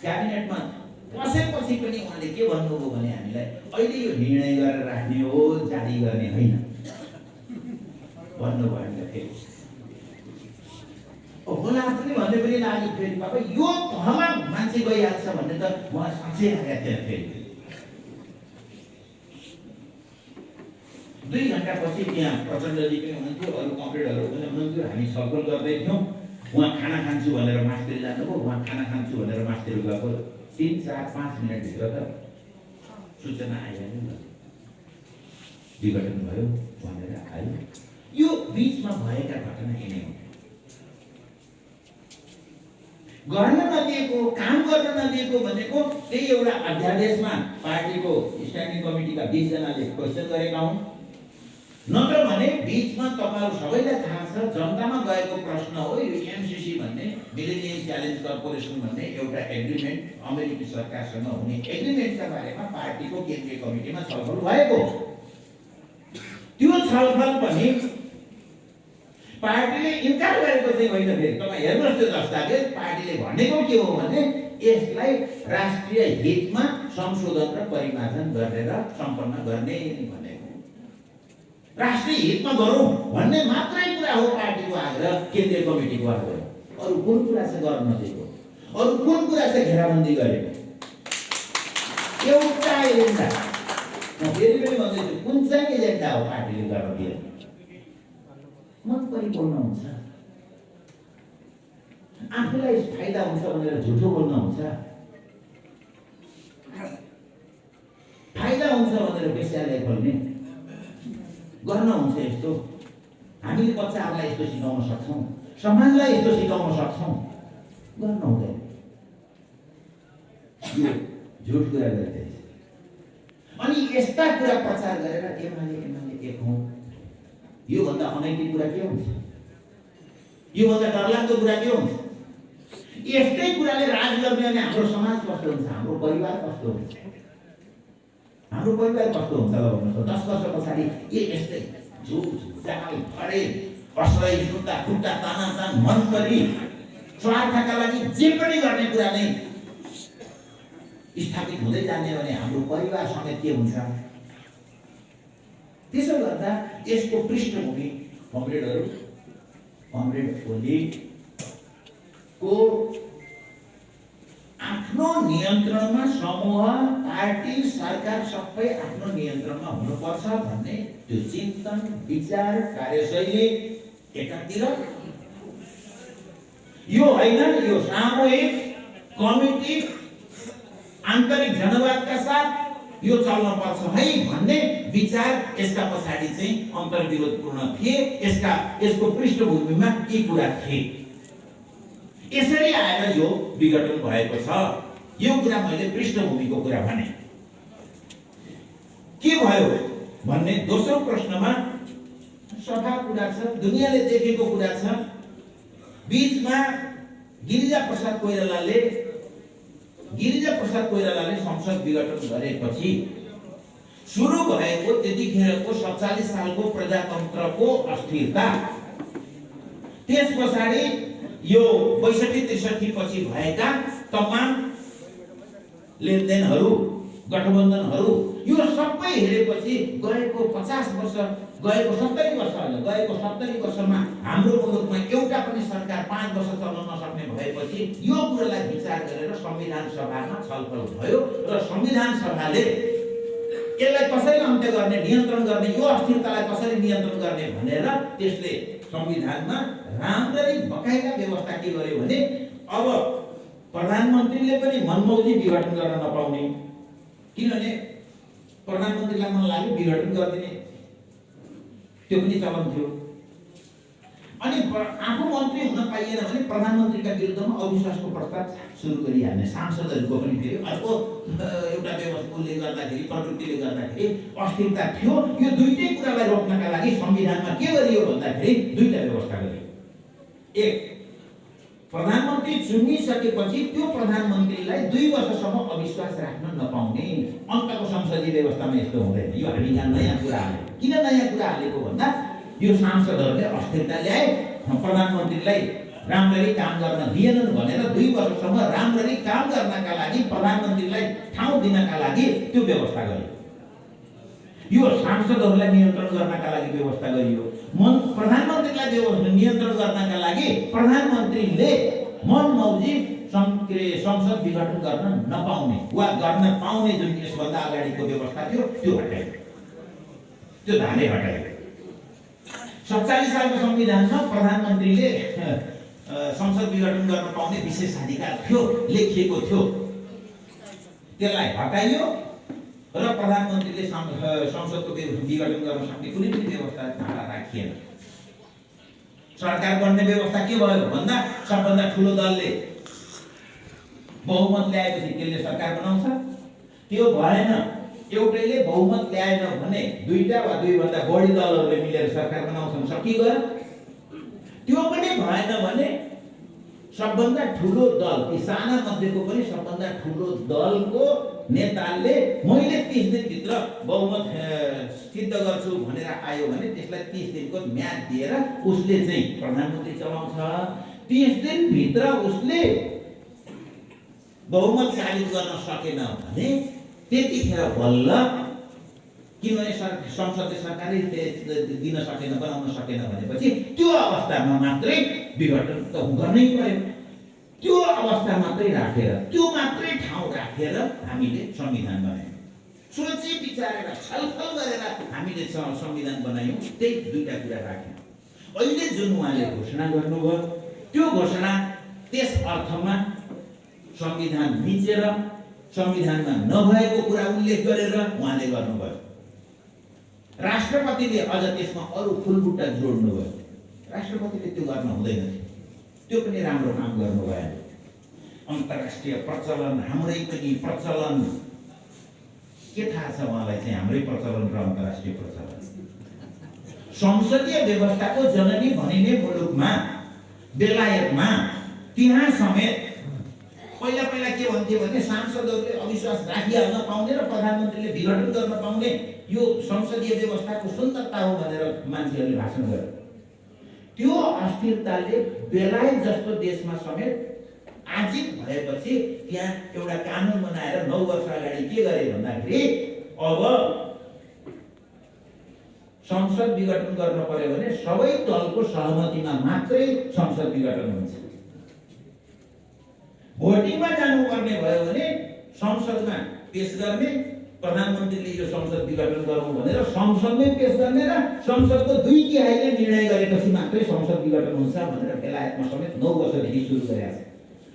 क्याबिनेटमा बसेपछि पनि उहाँले के भन्नुभयो भने हामीलाई अहिले यो निर्णय गरेर राख्ने हो, जारी गर्ने होइन भन्नुभयो। फेरि होला पनि भन्ने पनि लाग्यो। फेरि बाबा यो तहमा मान्छे गइहाल्छ भन्ने त मलाई साँच्चै लागेको थिएन। फेरि 2 घण्टापछि त्यहाँ प्रचण्डजी पनि हुनुहुन्थ्यो, अरू कमरेडहरू पनि हुनुहुन्थ्यो। हामी छलफल गर्दै थियौँ। उहाँ खाना खान्छु भनेर मास्तिर जानुभयो। उहाँ खाना खान्छु भनेर मास्तिर गएको 3, 4, 5 मिनटभित्र त सूचना आइहाल्यो, विघटन भयो भनेर आयो। यो बिचमा भएका घटना यिनै हो। गर्न नदिएको, काम गर्न नदिएको भनेको त्यही एउटा अध्यादेशमा पार्टीको स्ट्यान्डिङ कमिटीका 20 जनाले क्वेसन गरेका हुन्। नत्र भने बिचमा तपाईहरु सबैलाई थाहा छ, जनतामा गएको प्रश्न हो। यो एमसीसी भन्ने मिलेनियम च्यालेन्ज कर्पोरेसन भन्ने एउटा एग्रिमेन्ट अमेरिकी सरकारसँग हुने एग्रिमेन्टका बारेमा पार्टीको केन्द्रीय कमिटीमा छलफल भएको। त्यो छलफल पनि पार्टीले इन्कार गरेको चाहिँ होइन। फेरि तपाईँ हेर्नुहोस् त्यो दस्तावेज, पार्टीले भनेको के हो भने यसलाई राष्ट्रिय हितमा संशोधन र परिमार्जन गरेर सम्पन्न गर्ने भनेको। राष्ट्रिय हितमा गरौँ भन्ने मात्रै कुरा हो पार्टीको आग्रह, केन्द्रीय कमिटीको आग्रह। अरू कुन कुरा चाहिँ गर्न नदिएको, अरू कुन कुरा चाहिँ घेराबन्दी गरेको, एउटा एजेन्डा। म फेरि पनि भन्दैछु, कुन चाहिँ एजेन्डा हो पार्टीले गर्न दिएको? मन परिपूर्ण हुन्छ, आफूलाई फाइदा हुन्छ भनेर झुठो बोल्न हुन्छ, फाइदा हुन्छ भनेर बेस्यालाई खोल्ने गर्न हुन्छ। यस्तो हामीले बच्चाहरूलाई यस्तो सिकाउन सक्छौँ, समाजलाई यस्तो सिकाउन सक्छौँ, गर्न हुँदैन। यो झुट कुरा गरिरहेछ। अनि यस्ता कुरा प्रचार गरेर एमाले एक हौँ, योभन्दा अनैतिक कुरा के हुन्छ? योभन्दा डरलाग्दो कुरा के हुन्छ? यस्तै कुराले राज गर्ने भने हाम्रो समाज कस्तो हुन्छ, हाम्रो परिवार कस्तो हुन्छ? हाम्रो परिवार कस्तो हुन्छ ल भन्नुहोस्। 10 वर्ष पछाडि यस्तै झुट जाल फडे असलै सुत्ता खुट्टा तानातान मन परी स्वार्थका लागि जे पनि गर्ने कुरा नै स्थापित हुँदै जाने भने हाम्रो परिवार समेत के हुन्छ? त्यसो गर्दा यसको पृष्ठभूमि कमरेड ओलीको आफ्नो नियन्त्रणमा समूह, पार्टी, सरकार सबै आफ्नो नियन्त्रणमा हुनुपर्छ भन्ने त्यो चिन्तन, विचार, कार्यशैली एकातिर, यो होइन यो सामूहिक कमिटी आन्तरिक जनवादका साथ यो चल्न पर्छ है भन्ने विचार, यसका पछाडि चाहिँ अन्तर्विरोधपूर्ण थिए। यसको पृष्ठभूमिमा यी कुरा थिए। यसरी आएर यो विघटन भएको छ। यो कुरा मैले पृष्ठभूमिको कुरा भने। के भयो भन्ने दोस्रो प्रश्नमा सफा कुरा छ, दुनियाँले देखेको कुरा छ। बीचमा गिरिजा प्रसाद कोइरालाले संसद विघटन गरेपछि सुरु भएको त्यतिखेरको 47 सालको प्रजातन्त्रको अस्थिरता, त्यस पछाडि यो 62-63 पछि भएका तमाम लेनदेनहरू, गठबन्धनहरू, यो सबै हेरेपछि गएको 50 वर्ष, गएको 70 वर्ष होइन, गएको 70 वर्षमा हाम्रो मुलुकमा एउटा पनि सरकार 5 वर्ष चल्न नसक्ने भएपछि यो कुरालाई विचार गरेर संविधान सभामा छलफल भयो र संविधान सभाले यसलाई कसरी अन्त्य गर्ने, नियन्त्रण गर्ने, यो अस्थिरतालाई कसरी नियन्त्रण गर्ने भनेर त्यसले संविधानमा राम्ररी बकाइदा व्यवस्था के गर्यो भने अब प्रधानमन्त्रीले पनि मनमौजी विघटन गर्न नपाउने, किनभने प्रधानमन्त्रीलाई मन लाग्यो विघटन गरिदिने, त्यो पनि चलन थियो। अनि आफू मन्त्री हुन पाइएन भने प्रधानमन्त्रीका विरुद्धमा अविश्वासको प्रस्ताव सुरु गरिहाल्ने, सांसदहरूको पनि फेरि अर्को एउटा व्यवस्थाले गर्दाखेरि, प्रवृत्तिले गर्दाखेरि अस्थिरता थियो। यो दुईटै कुरालाई रोक्नका लागि संविधानमा के गरियो भन्दाखेरि दुईटा व्यवस्था गरियो। एक, प्रधानमन्त्री चुनिसकेपछि त्यो प्रधानमन्त्रीलाई 2 वर्षसम्म अविश्वास राख्न नपाउने। अन्तको संसदीय व्यवस्थामा यस्तो हुँदैन। यो हामी यहाँ नयाँ कुरा हाल्यो। किन नयाँ कुरा हालेको भन्दा यो सांसदहरूले अस्थिरता ल्याए, प्रधानमन्त्रीलाई राम्ररी काम गर्न दिएनन् भनेर 2 वर्षसम्म राम्ररी काम गर्नका लागि प्रधानमन्त्रीलाई ठाउँ दिनका लागि त्यो व्यवस्था गरियो। यो सांसदहरूलाई नियन्त्रण गर्नका लागि व्यवस्था गरियो। प्रधानमन्त्रीलाई नियन्त्रण गर्नका लागि प्रधानमन्त्रीले मनमौजी संसद विघटन गर्न नपाउने वा गर्न पाउने जुन यसभन्दा अगाडिको व्यवस्था थियो त्यो हटाइयो, त्यो धारै हटाइयो। 47 सालको संविधानमा प्रधानमन्त्रीले संसद विघटन गर्न पाउने विशेषाधिकार थियो, लेखिएको थियो। त्यसलाई हटाइयो र प्रधानमन्त्रीले संसदको विघटन गर्न सक्ने कुनै पनि व्यवस्था राखिएन। सरकार बन्ने व्यवस्था के भयो भन्दा सबभन्दा ठुलो दलले बहुमत ल्याएपछि त्यसले सरकार बनाउँछ। त्यो भएन, एउटैले बहुमत ल्याएन भने 2टा वा 2भन्दा बढी दलहरूले मिलेर सरकार बनाउँछन्, सकिगयो। त्यो पनि भएन भने सबभन्दा ठुलो दल, ती साना मध्येको पनि सबभन्दा ठुलो दलको नेताले मैले 30 दिनभित्र बहुमत सिद्ध गर्छु भनेर आयो भने त्यसलाई 30 दिनको म्याद दिएर उसले चाहिँ प्रधानमन्त्री चलाउँछ। 30 दिनभित्र उसले बहुमत साबित गर्न सकेन भने त्यतिखेर बल्ल, किनभने संसदले सरकारै दिन सकेन, बनाउन सकेन भनेपछि त्यो अवस्थामा मात्रै विघटन त गर्नै पर्यो। त्यो अवस्था मात्रै राखेर, त्यो मात्रै ठाउँ राखेर हामीले संविधान बनायौँ। सोची विचारेर छलफल गरेर हामीले संविधान बनायौँ। त्यही 2टा कुरा राख्यौँ। अहिले जुन उहाँले घोषणा गर्नुभयो त्यो घोषणा त्यस अर्थमा संविधान मिचेर संविधानमा नभएको कुरा उल्लेख गरेर उहाँले गर्नुभयो। राष्ट्रपतिले अझ त्यसमा अरू फुलबुट्टा जोड्नुभयो। राष्ट्रपतिले त्यो गर्न हुँदैन थियो, त्यो पनि राम्रो काम गर्नुभयो। अन्तर्राष्ट्रिय प्रचलन, हाम्रै पनि प्रचलन, के थाहा छ उहाँलाई चाहिँ हाम्रै प्रचलन र अन्तर्राष्ट्रिय प्रचलन? संसदीय व्यवस्थाको जननी भनिने मुलुकमा, बेलायतमा, त्यहाँ समेत पहिला के भन्थ्यो भने सांसदहरूले अविश्वास राखिहाल्न पाउने र प्रधानमन्त्रीले विघटन गर्न पाउने यो संसदीय व्यवस्थाको सुन्दरता हो भनेर मान्छेहरूले भाषण गरे। त्यो अस्थिरताले बेलायत जस्तो देशमा समेत आजित भएपछि त्यहाँ एउटा कानुन बनाएर 9 वर्ष अगाडि के गरे भन्दाखेरि अब संसद विघटन गर्न पर्यो भने सबै दलको सहमतिमा मात्रै संसद विघटन हुन्छ। भोटिङमा जानुपर्ने भयो भने संसदमा पेश गर्ने, प्रधानमन्त्रीले यो संसद विघटन गरौँ भनेर संसदमै पेश गर्ने र संसदको 2/3ले निर्णय गरेपछि मात्रै संसद विघटन हुन्छ भनेर बेलायतमा समेत 9 वर्षदेखि सुरु गरेका छन्।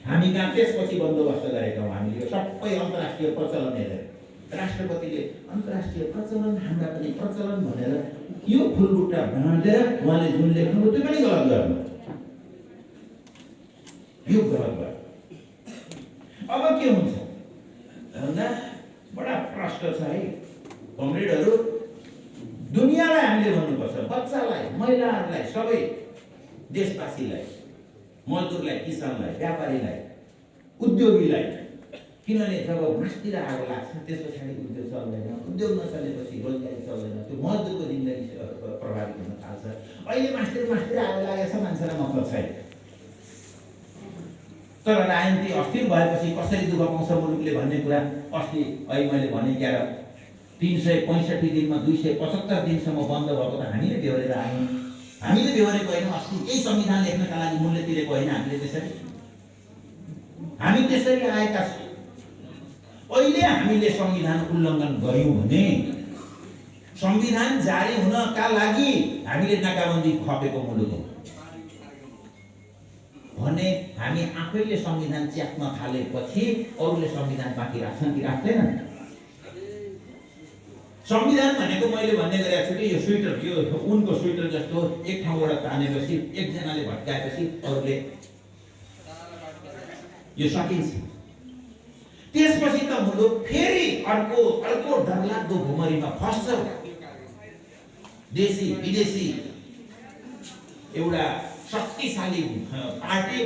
हामी कहाँ त्यसपछि बन्दोबस्त गरेका हौँ। हामीले सबै अन्तर्राष्ट्रिय प्रचलन हेरेर राष्ट्रपतिले अन्तर्राष्ट्रिय प्रचलन, हाम्रा पनि प्रचलन भनेर यो फुलबुट्टा बाँडेर उहाँले जुन लेख्नुभयो त्यो पनि गलत गर्नु, यो गलत गर्नु। अब के हुन्छ भन्दा बडा प्रश्न छ है कमरेडहरू। दुनियाँलाई हामीले भन्नुपर्छ, बच्चालाई, महिलाहरूलाई, सबै देशवासीलाई, मजदुरलाई, किसानलाई, व्यापारीलाई, उद्योगीलाई, किनभने जब मासतिर आगो लाग्छ त्यस पछाडि उद्योग चल्दैन, उद्योग नचलेपछि रोजगारी चल्दैन, त्यो मजदुरको जिन्दगी प्रभावित हुन थाल्छ। अहिले मासतिर आगो लागेको छ, मान्छेलाई मतलब छैन। तर राजनीति अस्थिर भएपछि कसरी दुःख पाउँछ मुलुकले भन्ने कुरा अस्ति अहिले मैले भने क्या, 365 दिनमा 275 दिनसम्म बन्द भएको त हामीले बेहोरेर आयौँ। हामीले बेहोरेको होइन, अस्ति यही संविधान लेख्नका लागि मूल्य तिरेको होइन हामीले। हामी त्यसरी आएका छौँ। अहिले हामीले संविधान उल्लङ्घन गर्यौँ भने संविधान जारी हुनका लागि हामीले नाकाबन्दी खपेको मुलुक हो। भने हामी आफैले संविधान च्यात्न थालेपछि अरूले संविधान बाँकी राख्छन् कि राख्दैनन्? संविधान भनेको मैले भन्ने गरेको छु कि यो स्वेटर, यो उनको स्वेटर जस्तो एक ठाउँबाट तानेपछि एकजनाले भट्काएपछि अरूले यो सकिन्छ। त्यसपछि त मुलुक फेरि अर्को डरलाग्दो भुमरीमा फस्छ। देशी विदेशी एउटा शक्तिशाली पार्टी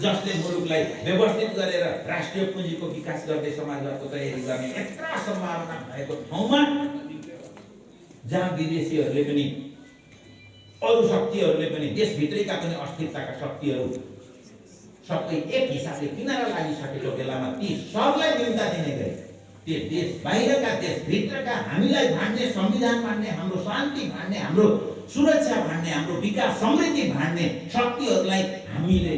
जसले मुलुकलाई व्यवस्थित गरेर राष्ट्रिय पुँजीको विकास गर्दै समाजवादको तयारी गर्ने यत्रा सम्भावना भएको ठाउँमा जहाँ विदेशीहरूले पनि अरू शक्तिहरूले पनि देशभित्रैका पनि अस्थिरताका शक्तिहरू सबै एक हिसाबले किनारा लागिसकेको बेलामा ती सबलाई निम्ता दिने गरे त्यो देश बाहिरका देशभित्रका हामीलाई भाड्ने, संविधान भाड्ने, हाम्रो शान्ति भाड्ने, हाम्रो सुरक्षा भाड्ने, हाम्रो विकास समृद्धि भाड्ने शक्तिहरूलाई हामीले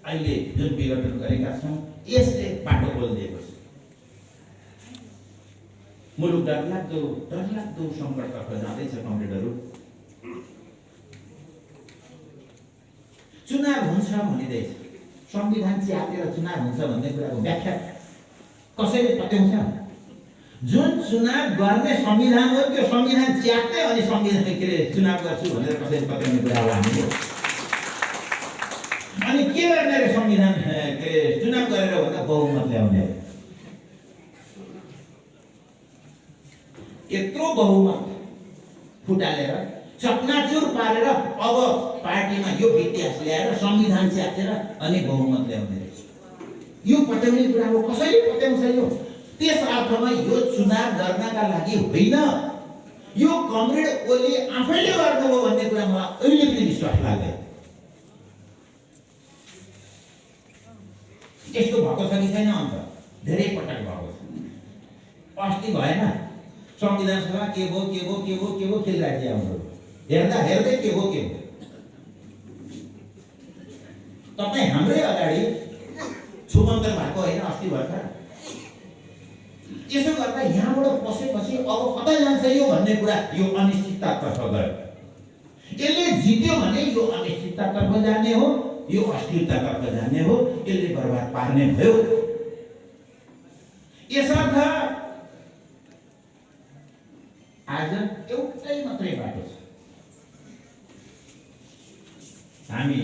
अहिले जुन विघटन गरेका छौँ यसले बाटो खोलिदिएको छ। मुलुक डरलाग्दो सङ्कटतर्फ जाँदैछ। कमरेडहरू, चुनाव हुन्छ भनिँदैछ, संविधान च्यातेर चुनाव हुन्छ भन्ने कुराको व्याख्या कसैले पत्याउँछ? जुन चुनाव गर्ने संविधान हो त्यो संविधान च्यात्ने अनि संविधान चुनाव गर्छु भनेर कसैले पत्याउने कुरा हो हामीले। अनि के गर्ने रे संविधान चुनाव गरेर भन्दा बहुमत ल्याउने। यत्रो बहुमत फुटालेर चकनाचुर पारेर अब पार्टीमा यो इतिहास ल्याएर संविधान च्यातेर अनि बहुमत ल्याउने रहेछ। यो पत्याउने कुरा हो, कसैले पत्याउँछ यो? त्यस अर्थमा यो चुनाव गर्नका लागि होइन, यो कमरेड ओली आफैले गर्नुभयो भन्ने कुरा मलाई अहिले पनि विश्वास लाग्दैन। यस्तो भएको छ कि छैन? अन्त धेरै पटक भएको छ। अस्ति भएन संविधान सभा के भो खेलिरहेको हाम्रो हेर्दै के भो तपाईँ हाम्रै अगाडि छुमन्तर भएको होइन अस्ति भर्खर। यसो गर्दा यहाँबाट पसेपछि अब कतै जान्छ यो भन्ने कुरा यो अनिश्चिततातर्फ गयो। यसले जित्यो भने यो अनिश्चिततातर्फ जाने हो, यो अस्थिरतातर्फ जाने हो, यसले बर्बाद पार्ने भयो। यसर्थ आज एउटै मात्रै बाटो छ। हामी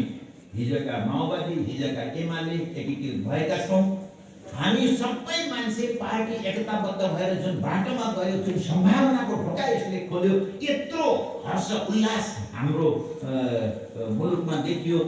हिजोका माओवादी, हिजोका एमाले एकीकृत भएका छौँ। हामी सबै मान्छे पार्टी एकताबद्ध भएर जुन बाटोमा गयो, जुन सम्भावनाको ढोका यसले खोल्यो, यत्रो हर्ष उल्लास हाम्रो मुलुकमा देखियो।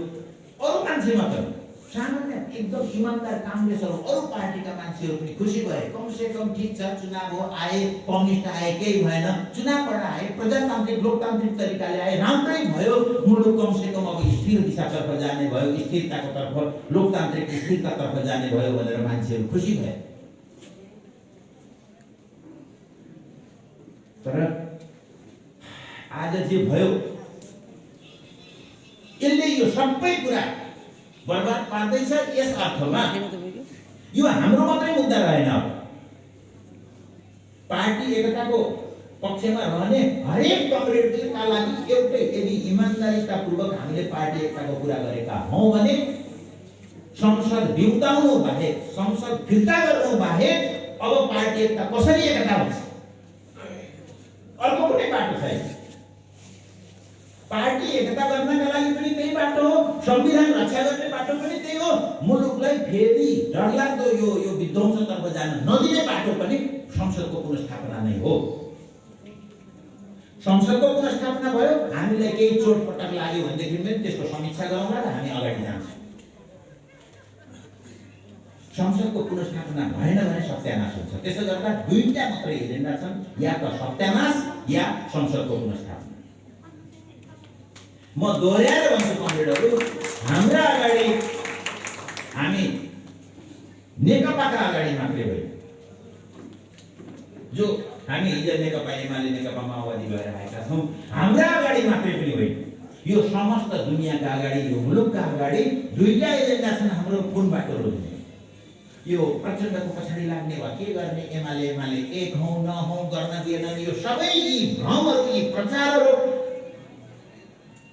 अरू मान्छे मात्र सामान्य एकदम इमान्दार काङ्ग्रेसहरू अरू पार्टीका मान्छेहरू पनि खुसी भए। कमसे कम ठिक छ, चुनाव हो, आए, कम्युनिस्ट आए, केही भएन, चुनावबाट आए, प्रजातान्त्रिक लोकतान्त्रिक तरिकाले आए, राम्रै भयो। मुलुक कमसे कम अब स्थिर दिशातर्फ जाने भयो, स्थिरताको तर्फ, लोकतान्त्रिक स्थिरतातर्फ जाने भयो भनेर मान्छेहरू खुसी भए। तर आज जे भयो यसले यो सबै कुरा बर्बाद पार्दैछ। यस अर्थमा यो हाम्रो मात्रै मुद्दा रहेन। पार्टी एकताको पक्षमा रहने हरेक कमरेडका लागि एउटै, यदि इमान्दारितापूर्वक हामीले पार्टी एकताको कुरा गरेका हौँ भने संसद बिउताउनु बाहेक, संसद फिर्ता गर्नु बाहेक अब पार्टी एकता कसरी एकता हुन्छ? अर्को कुनै बाटो छैन। पार्टी एकता गर्नका लागि पनि त्यही बाटो हो, संविधान रक्षा गर्ने बाटो पनि त्यही हो। मुलुकलाई फेरि डरलाग्दो यो विध्वंसतर्फ जान नदिने बाटो पनि संसदको पुनर्स्थापना नै हो। संसदको पुनर्स्थापना भयो, हामीलाई केही चोटपटक लाग्यो भनेदेखि पनि त्यसको समीक्षा गरौँला र हामी अगाडि जान्छौँ। संसदको पुनर्स्थापना भएन भने सत्यानाश हुन्छ। त्यसो गर्दा दुईटा मात्रै एजेन्डा छन्, या त सत्यानाश या संसदको पुनर्स्थापना। म दोहोऱ्याएर भन्छु कमरेडहरू, हाम्रा अगाडि हामी नेकपाका अगाडि मात्रै होइन, जो हामी हिजो नेकपा एमाले, नेकपा माओवादी भएर आएका छौँ, हाम्रा अगाडि मात्रै पनि होइन, यो समस्त दुनियाँका अगाडि, यो मुलुकका अगाडि दुईटा एजेन्डा छन् हाम्रो। कुन बाटो रोज्ने? यो प्रचण्डको पछाडि लाग्ने वा के गर्ने? एमाले एक हौँ नहौँ, गर्न दिएनन्, यो सबै यी भ्रमहरू, यी प्रचारहरू,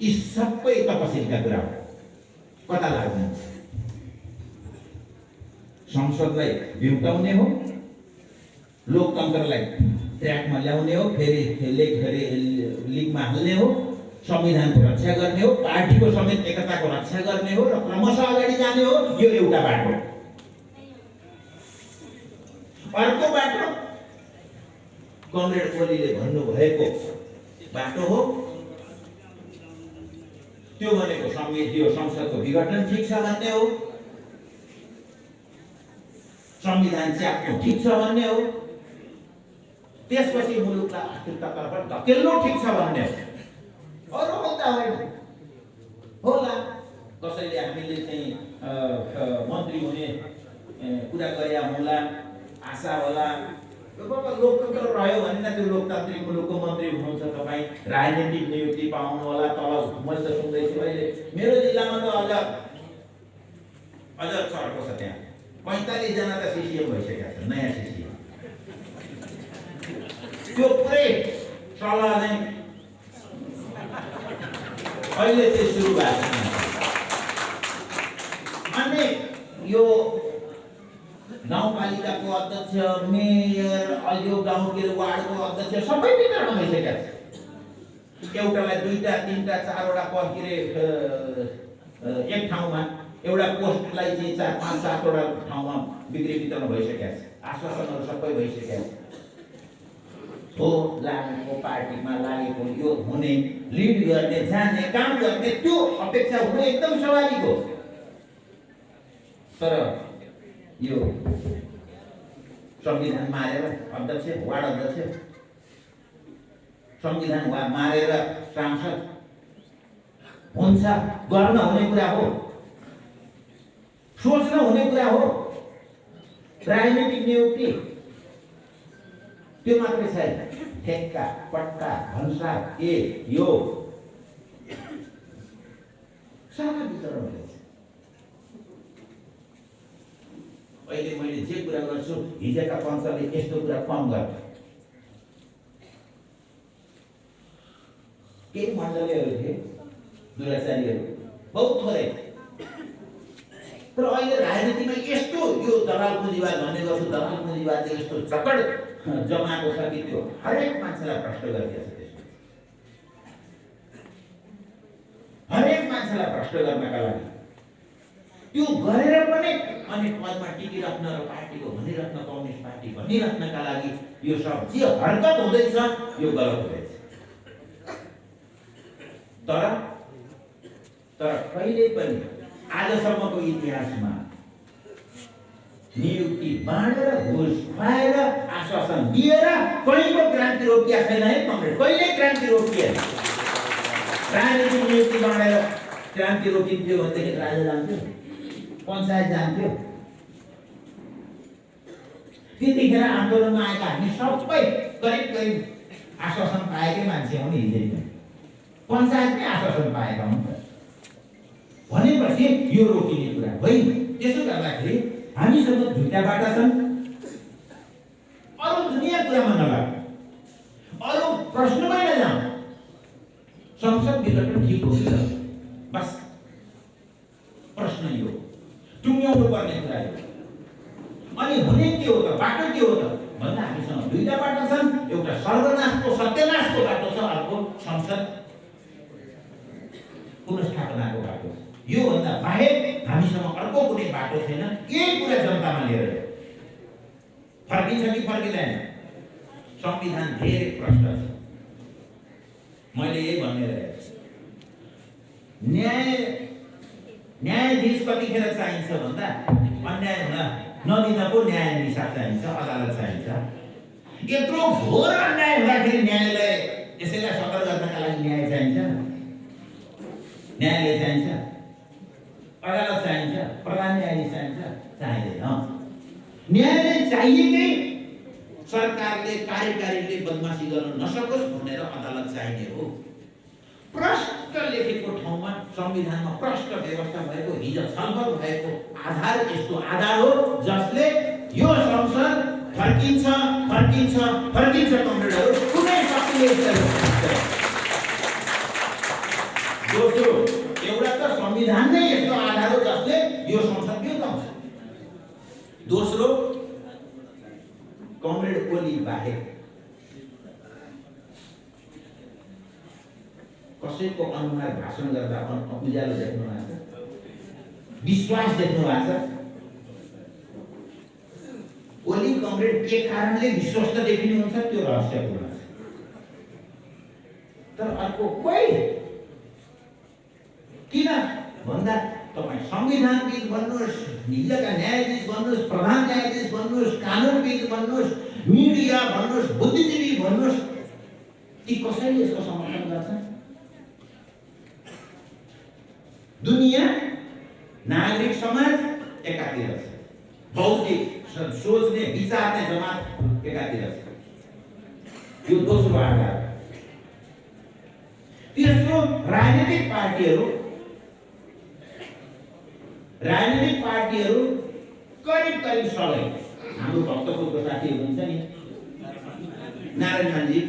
यी सबै तपसिलका कुरा हो। कता लाग्नु? संसदलाई भिउटाउने हो, लोकतन्त्रलाई ट्र्याकमा ल्याउने हो, फेरि लिगमा हाल्ने हो, संविधानको रक्षा गर्ने हो, पार्टीको समेत एकताको रक्षा गर्ने हो र क्रमशः अगाडि जाने हो। यो एउटा बाटो। अर्को बाटो कमरेड ओलीले भन्नुभएको बाटो हो। त्यो भनेको संसदको विघटन ठिक छ भन्ने हो, संविधान च्याप्नु ठिक छ भन्ने हो, त्यसपछि मुलुकलाई अस्थिरतातर्फ धकेल्नु ठिक छ भन्ने हो। अरू मुद्दा होइन होला। कसैले हामीले चाहिँ मन्त्री हुने कुरा गरे होला, आशा होला। लोकतन्त्र रह्यो भने त्यो लोकतान्त्रिक मुलुकको मन्त्री हुनुहुन्छ तपाईँ, राजनीतिक नियुक्ति पाउनु होला। तल मैले त सुन्दैछु अहिले मेरो जिल्लामा त अझ चर्को छ। त्यहाँ 45 जना त सिसिएम भइसकेका छन्, नयाँ सिसिएम। त्यो पुरै सल्लाह नै अहिले चाहिँ सुरु भएको छ। अनि यो गाउँपालिकाको अध्यक्ष, मेयर, यो गाउँ के वार्डको अध्यक्ष सबै वितरण भइसकेका छ। एउटालाई 2टा 3टा 4वटा पद के एक ठाउँमा एउटा पोस्टलाई चाहिँ 4 5 7वटा ठाउँमा बिक्री वितरण भइसकेका छ। आश्वासनहरू सबै भइसकेका छ। हो लागेको पार्टीमा लागेको यो हुने, लिड गर्ने, जाने, काम गर्ने, त्यो अपेक्षा हुने एकदम स्वाभाविक हो। तर यो संविधान मारेर अध्यक्ष, वार्ड अध्यक्ष, संविधान मारेर सांसद हुन्छ, गर्न हुने कुरा हो, सोच्न हुने कुरा हो। राजनीतिक नियुक्ति त्यो मात्रै छैन, ठेक्का, पट्टा, भन्सार, यो सारा वितरण हुँदैछ। अहिले मैले जे कुरा गर्छु, हिजोका पञ्चले यस्तो कुरा कम गर्छ। केही मण्डलीहरू थिए दुराचारीहरू, बहुत थोरै। तर अहिले राजनीतिमा यस्तो यो दलाल पुँजीवाद भन्ने गर्छु, दलाल पुँजीवादले यस्तो चकड जमाएको छ कि त्यो हरेक मान्छेलाई भ्रष्ट गरिदिएछ। त्यसमा हरेक मान्छेलाई भ्रष्ट गर्नका लागि त्यो गरेर पनि अनि पदमा टिकिराख्न र पार्टीको भनिराख्न, कम्युनिस्ट पार्टी भनिराख्नका लागि यो सब जे हरकत हुँदैछ यो गलत हुँदैछ। तर कहिले पनि आजसम्मको इतिहासमा नियुक्ति बाँडेर, घुस खुवाएर, आश्वासन दिएर कहिलेको क्रान्ति रोकिया छैन है कमरेड। कहिले क्रान्ति रोकिएन। राजनीतिक नियुक्ति बाँडेर क्रान्ति रोकिन्थ्यो भनेदेखि राजा जान्थ्यो, पञ्चायत जान्थ्यो। त्यतिखेर आन्दोलनमा आएका हामी सबै करिब आश्वासन पाएकै मान्छे हो नि। हिजै पञ्चायतमै आश्वासन पाएका हुन् भनेपछि यो रोकिने कुरा होइन। त्यसो गर्दाखेरि हामीसँग 2टा बाटा छन्। अरू दुनियाँ कुरामा नलाग्नु, अरू प्रश्नमै नजाउँ। संसद विघटन ठिक हुन्छ, बस प्रश्न यो टुङ्ग्याउनु पर्ने कुरा यो। अनि हुने के हो त, बाटो के हो त भन्दा हामीसँग 2टा बाटो छन्। एउटा सर्वनाशको, सत्यनाशको बाटो छ, अर्को संसद पुनर्स्थापनाको बाटो। यो भन्दा बाहेक हामीसँग अर्को कुनै बाटो छैन। यही कुरा जनतामा लिएर फर्किन्छ कि फर्किँदैन। संविधान धेरै प्रश्न छ। मैले यही भन्ने रहेको छु। न्यायाधीश कतिखेर चाहिन्छ भन्दा अन्याय हुन नदिन पो न्यायाधीश चाहिन्छ, अदालत चाहिन्छ। यत्रो घोर अन्याय हुँदाखेरि न्यायालय यसैलाई सफल गर्नका लागि न्याय चाहिन्छ, न्यायालय चाहिन्छ, अदालत चाहिन्छ, प्रधान न्यायाधीश चाहिन्छ, चाहिँदैन। न्यायालय चाहिएकै सरकारले, कार्यकारीले बदमासी गर्न नसकोस् भनेर अदालत चाहिने हो। प्रष्ट लेखेको ठाउँमा संविधानमा प्रष्ट व्यवस्था भएको, हिजो छलफल भएको आधार यस्तो आधार हो जसले यो संसद फर्किन्छ फर्किन्छ फर्किन्छ। कमरेडहरू कुनै शक्तिले दोस्रो एउटा त संविधान नै यस्तो आधार दोस्रो, कमरेड ओली बाहेक कसैको अनुहार भाषण गर्दा उज्यालो देख्नु भएको छ, विश्वास देख्नु भएको छ। ओली कमरेड के कारणले विश्वस्त देखिनुहुन्छ त्यो रहस्यपूर्ण छ। तर अर्को कोही किन भन्दा तपाईँ संविधानविद भन्नुहोस्, हिजोका न्यायाधीश भन्नुहोस्, प्रधान न्यायाधीश भन्नुहोस्, कानुनविद भन्नुहोस्, मिडिया भन्नुहोस्, बुद्धिजीवी भन्नुहोस्, ती कसैले यसको समर्थन गर्छन्? दुनिया, नागरिक समाज एकातिर छ, बौद्धिक सोच्ने विचार्ने जमात एकातिर छ। यो दोस्रो आधार। तेस्रो, राजनीतिक पार्टीहरू करिब करिब सबै हाम्रो भक्तपुरको साथीहरू हुन्छ नि, नारायण मानजी,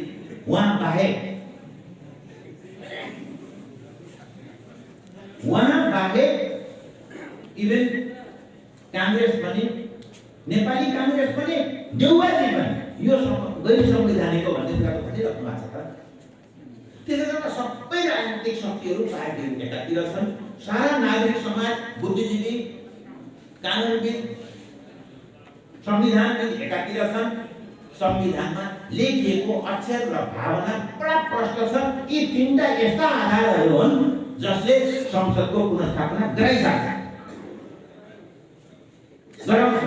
उहाँ बाहेक इभन कांग्रेस पनि, नेपाली कांग्रेस पनि, देउवाजी पनि यो गैर संवैधानिक हो भन्ने कुरा भनिराख्नु भएको छ त। त्यसै गर्दा सबै राजनीतिक शक्तिहरू, पार्टीहरू एकातिर छन्, सारा नागरिक समाज, बुद्धिजीवी, कानुनविद, संविधानविद एकातिर छन्। संविधानमा लेखिएको अक्षर र भावना बडा प्रष्ट छ। यी तीनटा यस्ता आधारहरू हुन् जसले संसदको पुनर्स्थापना गराइसक्छ, गराउँछ,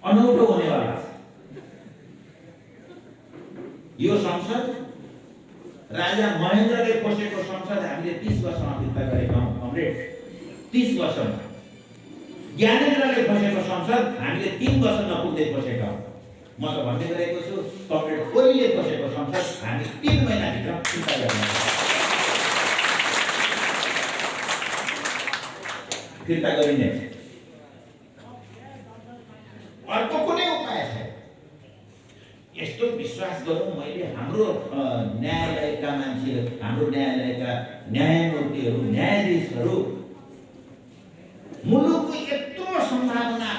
अनौठो हुनेवाला छ। यो संसद राजा महेन्द्रले खोसेको संसद हामीले 30 वर्षमा फिर्ता गरेका हौँ कमरेड, 30 वर्षमा। ज्ञानेन्द्रले खोसेको संसद हामीले 3 वर्ष नपुग्दै खोसेका हौँ। म त भन्ने गरेको छु, कमरेड ओलीले खोसेको संसद हामी 3 महिनाभित्र फिर्ता गर्ने, फिर्ता गरिने। अर्को कुनै उपाय छैन। यस्तो विश्वास गरौँ, मैले हाम्रो न्यायालयका मान्छेहरू, हाम्रो न्यायालयका न्यायमूर्तिहरू, न्यायाधीशहरू मुलुकको यत्रो सम्भावना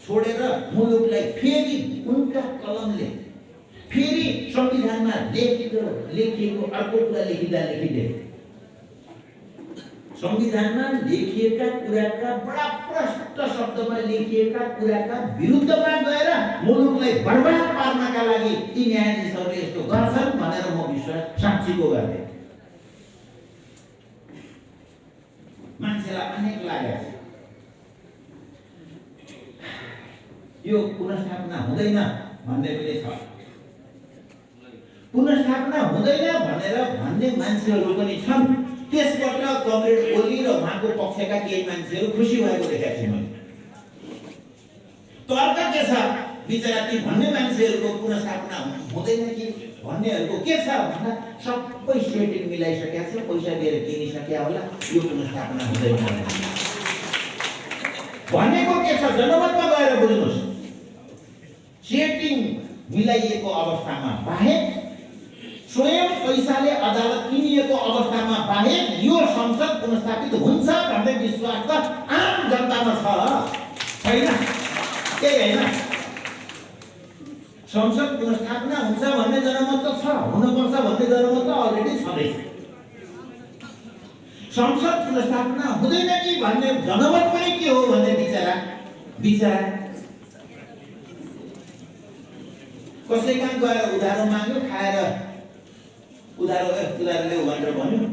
छोडेर मुलुकलाई फेरि उनका कलमले फेरि संविधानमा लेखिएको अर्को कुरा लेखिँदै संविधानमा लेखिएका कुराका बडा प्रष्ट शब्दमा लेखिएका कुराका विरुद्धमा गएर मुलुकलाई बर्बाद पार्नका लागि यी न्यायाधीशहरूले यस्तो गर्छन् भनेर म विश्वास साँच्चीको गर्दै। मान्छेलाई अनेक लागेको छ यो पुनर्स्थापना हुँदैन भन्ने पनि छ, पुनर्स्थापना हुँदैन भनेर भन्ने मान्छेहरू पनि छन्। त्यसबाट कमरेड ओली र उहाँको पक्षका केही मान्छेहरू खुसी भएको देखेको छु मैले। तर्क के छ बिचरा ती भन्ने मान्छेहरूको पुनर्स्थापना हुँदैन कि भन्नेहरूको के छ भन्दा सबै सेटिङ मिलाइसकेको छ, पैसा दिएर किनिसके होला, यो पुनर्स्थापना हुँदैन भनेको के छ जनमतमा गएर बुझ्नुहोस्। सेटिङ मिलाइएको अवस्थामा बाहेक, स्वयं पैसाले अदालत किनिएको अवस्थामा बाहेक यो संसद पुनर्स्थापित हुन्छ भन्ने विश्वास त आम जनतामा छैन, त्यही होइन। संसद पुनर्स्थापना हुन्छ भन्ने जनमत त छ, हुनुपर्छ भन्ने जनमत त अलरेडी छँदैछ। संसद पुनर्स्थापना हुँदैन कि भन्ने जनमत पनि के हो भन्ने विचार कसै कहाँ गएर उधारो माग्यो, खाएर उधारोले भनेर भन्यो,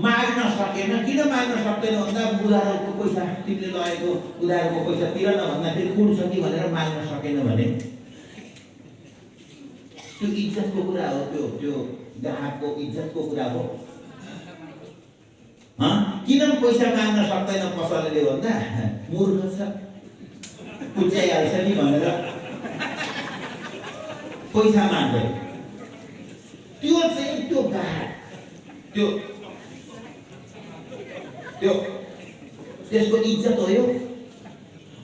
माग्न सकेन। किन माग्न सक्दैन भन्दा उधारोको पैसा तिमीले लगेको उधारोको पैसा तिर न भन्दाखेरि कुर्छ कि भनेर माग्न सकेन भने त्यो इज्जतको कुरा हो, त्यो ग्राहकको इज्जतको कुरा हो। किन पैसा माग्न सक्दैन पसलले भन्दा मूर्ख छ, कुच्याइहाल्छ नि भनेर पैसा माग्दैन। त्यो चाहिँ त्यो ग्राहक त्यसको इज्जत हो। यो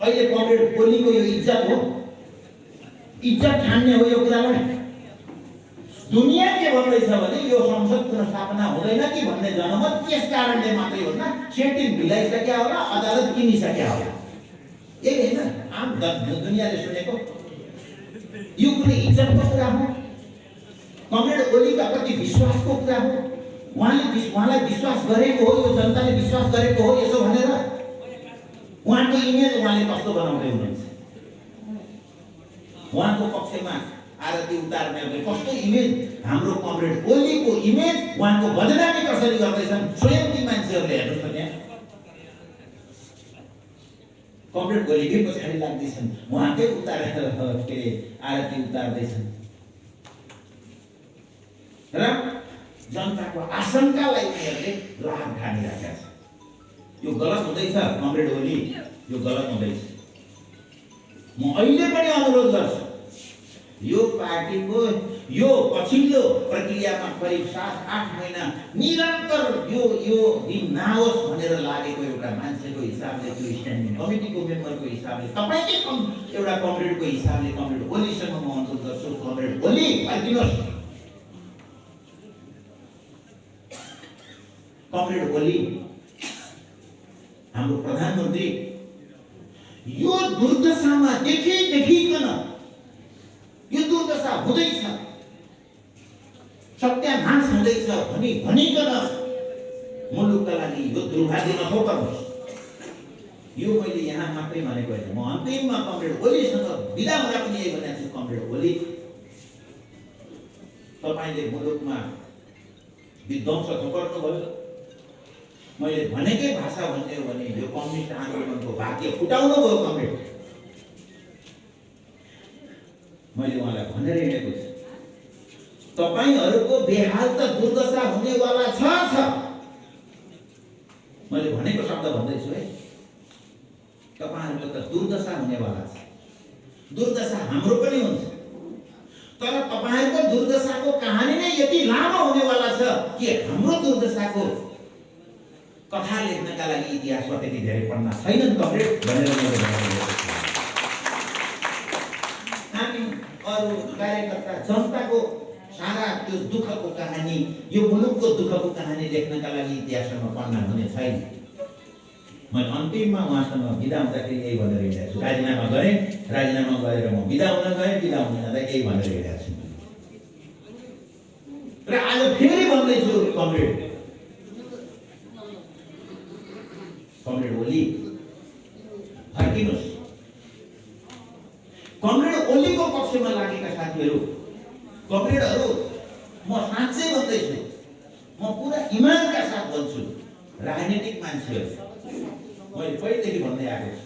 अहिले कमरेड ओलीको यो इज्जत हो, इज्जत ठान्ने हो यो कुरालाई। दुनिया के भन्दैछ भने यो संसद पुनर्स्थापना हुँदैन कि भन्ने जनमत त्यस कारणले मात्रै भन्दा सेटिङ मिलाइसक्या होला, अदालत किनिसक्या होला। यही होइन आम दुनियाँले सुनेको। यो कुनै इज्जतको कुरा हो, कमरेड ओलीका प्रति विश्वासको कुरा हो। उहाँलाई विश्वास गरेको हो, यो जनताले विश्वास गरेको हो यसो भनेर। उहाँको इमेज उहाँले कस्तो बनाउँदै हुनुहुन्छ, उहाँको पक्षमा आरती उतार्ने कस्तो इमेज, हाम्रो कमरेड ओलीको इमेज, उहाँको बदनामी कसरी गर्दैछन् स्वयं ती मान्छेहरूले हेर्नुहोस् त। त्यहाँ कमरेड ओलीकै पछाडि लाग्दैछन्, उहाँकै उतारेर के आरती उतार्दैछन् र जनताको आशंकालाई उनीहरूले लाभ ठानिरहेका छन्। यो गलत हुँदैछ कमरेड ओली, यो गलत हुँदैछ। म अहिले पनि अनुरोध गर्छु, यो पार्टीको यो पछिल्लो प्रक्रियामा करिब 7-8 महिना निरन्तर यो दिन नहोस् भनेर लागेको एउटा मान्छेको हिसाबले, त्यो स्ट्यान्डिङ कमिटीको मेम्बरको हिसाबले, तपाईँकै एउटा कमरेडको हिसाबले कमरेड ओलीसँग म अनुरोध गर्छु, कमरेड ओली फर्किनुहोस्। कमरेड ओली हाम्रो प्रधानमन्त्री यो दुर्दशामा देखिकन यो दुर्दशा हुँदैछ, सत्यानाश हुँदैछ भनिकन मुलुकका लागि यो दुर्भाग्य नथोपर्नुहोस्। यो मैले यहाँ मात्रै भनेको होइन, म अन्तिममा कमरेड ओलीसँग बिदा हुँदा पनि यही भनेको छु, कमरेड ओली तपाईँले मुलुकमा विध्वंस थोपर्नुभयो। मैले भनेकै भाषा भन्ने हो भने यो कम्युनिस्ट आन्दोलनको भाग्य फुटाउनु भयो कमरेड। मैले उहाँलाई भनेर हिँडेको छु, तपाईहरूको बेहाल त दुर्दशा हुनेवाला छ। मैले भनेको शब्द भन्दैछु है, तपाईहरूको त दुर्दशा हुनेवाला छ। दुर्दशा हाम्रो पनि हुन्छ, तर तपाईहरूको दुर्दशाको कहानी नै यति लामो हुनेवाला छ कि हाम्रो दुर्दशाको कथा लेख्नका लागि इतिहासमा त्यति धेरै पढ्न छैनन् कमरेड भनेर मैले भनेको छु। हामी अरू कार्यकर्ता जनताको सारा त्यो दुःखको कहानी, यो मुलुकको दुःखको कहानी लेख्नका लागि इतिहासमा पढ्न हुने छैन। मैले अन्तिममा उहाँसँग बिदा हुँदाखेरि यही भनेर हिँडेको छु, राजीनामा गरेँ, राजीनामा गरेर म बिदा हुन गएँ, बिदा हुन जाँदा यही भनेर हिँडेको छु। र आज फेरि भन्दैछु कमरेड ओली फर्किनुहोस्। कमरेड ओलीको पक्षमा लागेका साथीहरू, कमरेडहरू, म साँच्चै भन्दैछु, म पुरा इमानका साथ भन्छु, राजनीतिक मान्छेहरू मैले पहिलेदेखि भन्दै आएको छु,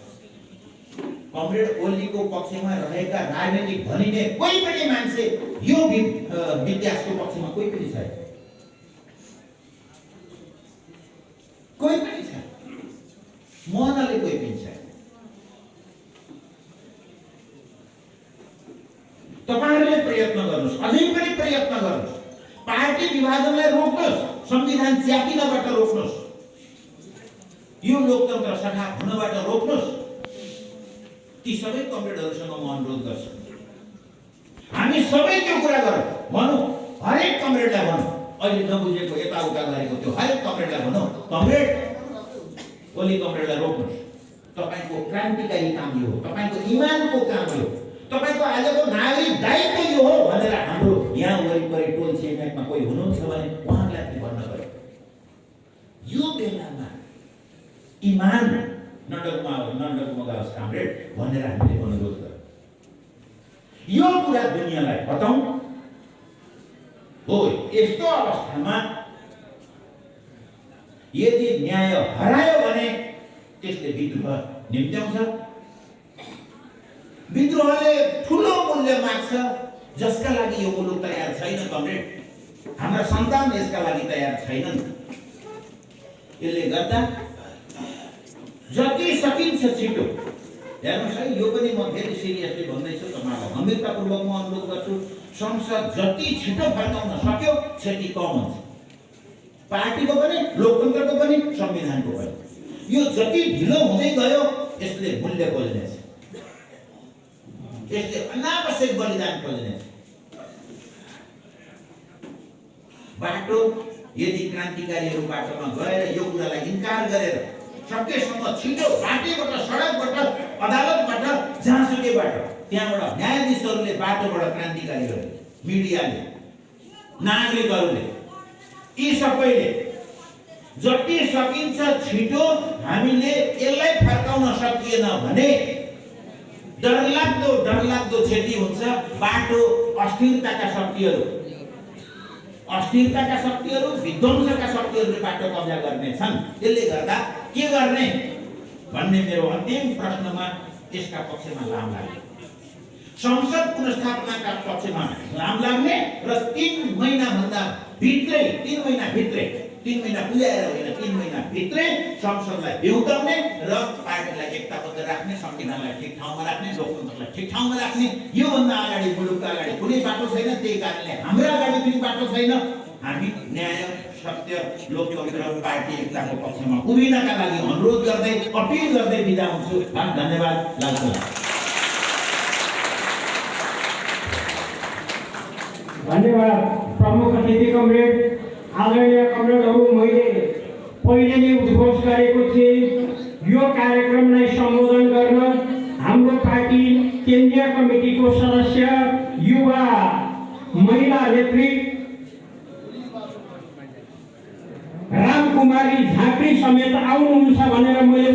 कमरेड ओलीको पक्षमा रहेका राजनीतिक भनिने कोही पनि मान्छे यो विद्यासको पक्षमा कोही पनि छैन, कोही पनि छैन, मनले कोही पनि छैन। तपाईहरुले प्रयत्न गर्नुस्, अझै पनि प्रयत्न गर्नुस्, पार्टी विभाजनलाई रोक्नुस्, संविधान च्याकिनबाट रोक्नुस्, यो लोकतन्त्र सखाप हुनबाट रोक्नुस्। ती सबै कमरेडहरुसँग म अनुरोध गर्छु, हामी सबै त्यो कुरा गरौँ, भनौँ, हरेक कमरेडलाई भनौँ, अहिले नबुझेको यताउता गरेको त्यो हरेक कमरेडलाई भनौँ, कमरेड ओली कमरेडलाई रोक्नुस्, तपाईको क्रान्तिकारी काम यो हो, तपाईको इमानको काम यो, तपाईको आजको नागरिक दायित्व यो हो भनेर हाम्रो यहाँ वरिपरि टोल छिमेकमा कोही हुनुहुन्छ भने उहाँलाई पनि भन्न पर्यो। यो बेलामा इमान नडगमगाओस् कमरेड भनेर हामीले अनुरोध गर्छौँ। यो कुरा दुनियाँलाई बताउँ हो। यस्तो अवस्थामा यदि न्याय हरायो भने त्यसले विद्रोह निम्त्याउँछ। विद्रोहले ठुलो मूल्य माग्छ जसका लागि यो मुलुक तयार छैन कमरेड, हाम्रा सन्तान यसका लागि तयार छैनन्। यसले गर्दा जति सकिन्छ छिटो हेर्नुहोस् है, यो पनि म फेरि सिरियसली भन्दैछु, तपाईँलाई गम्भीरतापूर्वक म अनुरोध गर्छु, संसद जति छिटो फर्काउन सक्यो क्षति कम हुन्छ, पार्टीको पनि, लोकतन्त्रको पनि, संविधानको पनि। यो जति ढिलो हुँदै गयो यसले मूल्य खोज्नेछ, यसले अनावश्यक बलिदान खोज्नेछ। बाटो यदि क्रान्तिकारीहरू बाटोमा गएर यो कुरालाई इन्कार गरेर सकेसम्म छिटो बाटैबाट, सडकबाट, अदालत जहाँसुकैबाट त्यहाँबाट न्यायाधीशहरूले बाटोबाट क्रान्तिकारी गरे, मिडियाले, नागरिकहरूले, यी सबैले जति सकिन्छ छिटो हामीले यसलाई फर्काउन सकिएन भने डरलाग्दो क्षति हुन्छ। बाटो अस्थिरताका शक्तिहरू विध्वंसका शक्तिहरूले बाटो कब्जा गर्नेछन्। त्यसले गर्दा के गर्ने भन्ने मेरो अन्तिम प्रश्नमा यसका पक्षमा लाम लाग्यो। संसद पुनर्स्थापनाका पक्षमा लाम लाग्ने र 3 महिनाभन्दा भित्रै 3 महिना पुर्याएर होइन 3 महिना भित्रै संसदलाई बेउताउने र पार्टीलाई एकताबद्ध राख्ने, संविधानलाई ठिक ठाउँमा राख्ने, लोकतन्त्रलाई ठिक ठाउँमा राख्ने। योभन्दा अगाडि मुलुकका अगाडि कुनै बाटो छैन। त्यही कारणले हाम्रो अगाडि पनि बाटो छैन। हामी न्याय, सत्य, लोकतन्त्र, पार्टी एकताको पक्षमा उभिनका लागि अनुरोध गर्दै, अपिल गर्दै बिदा हुन्छु। धन्यवाद। धन्यवाद प्रमुख अतिथि कमरेड। आदरणीय कमरेडहरू, मैले पहिले नै उद्घोष गरेको थिएँ, यो कार्यक्रमलाई सम्बोधन गर्न हाम्रो पार्टी केन्द्रीय कमिटीको सदस्य, युवा महिला नेत्री रामकुमारी झाँक्री समेत आउनुहुन्छ भनेर मैले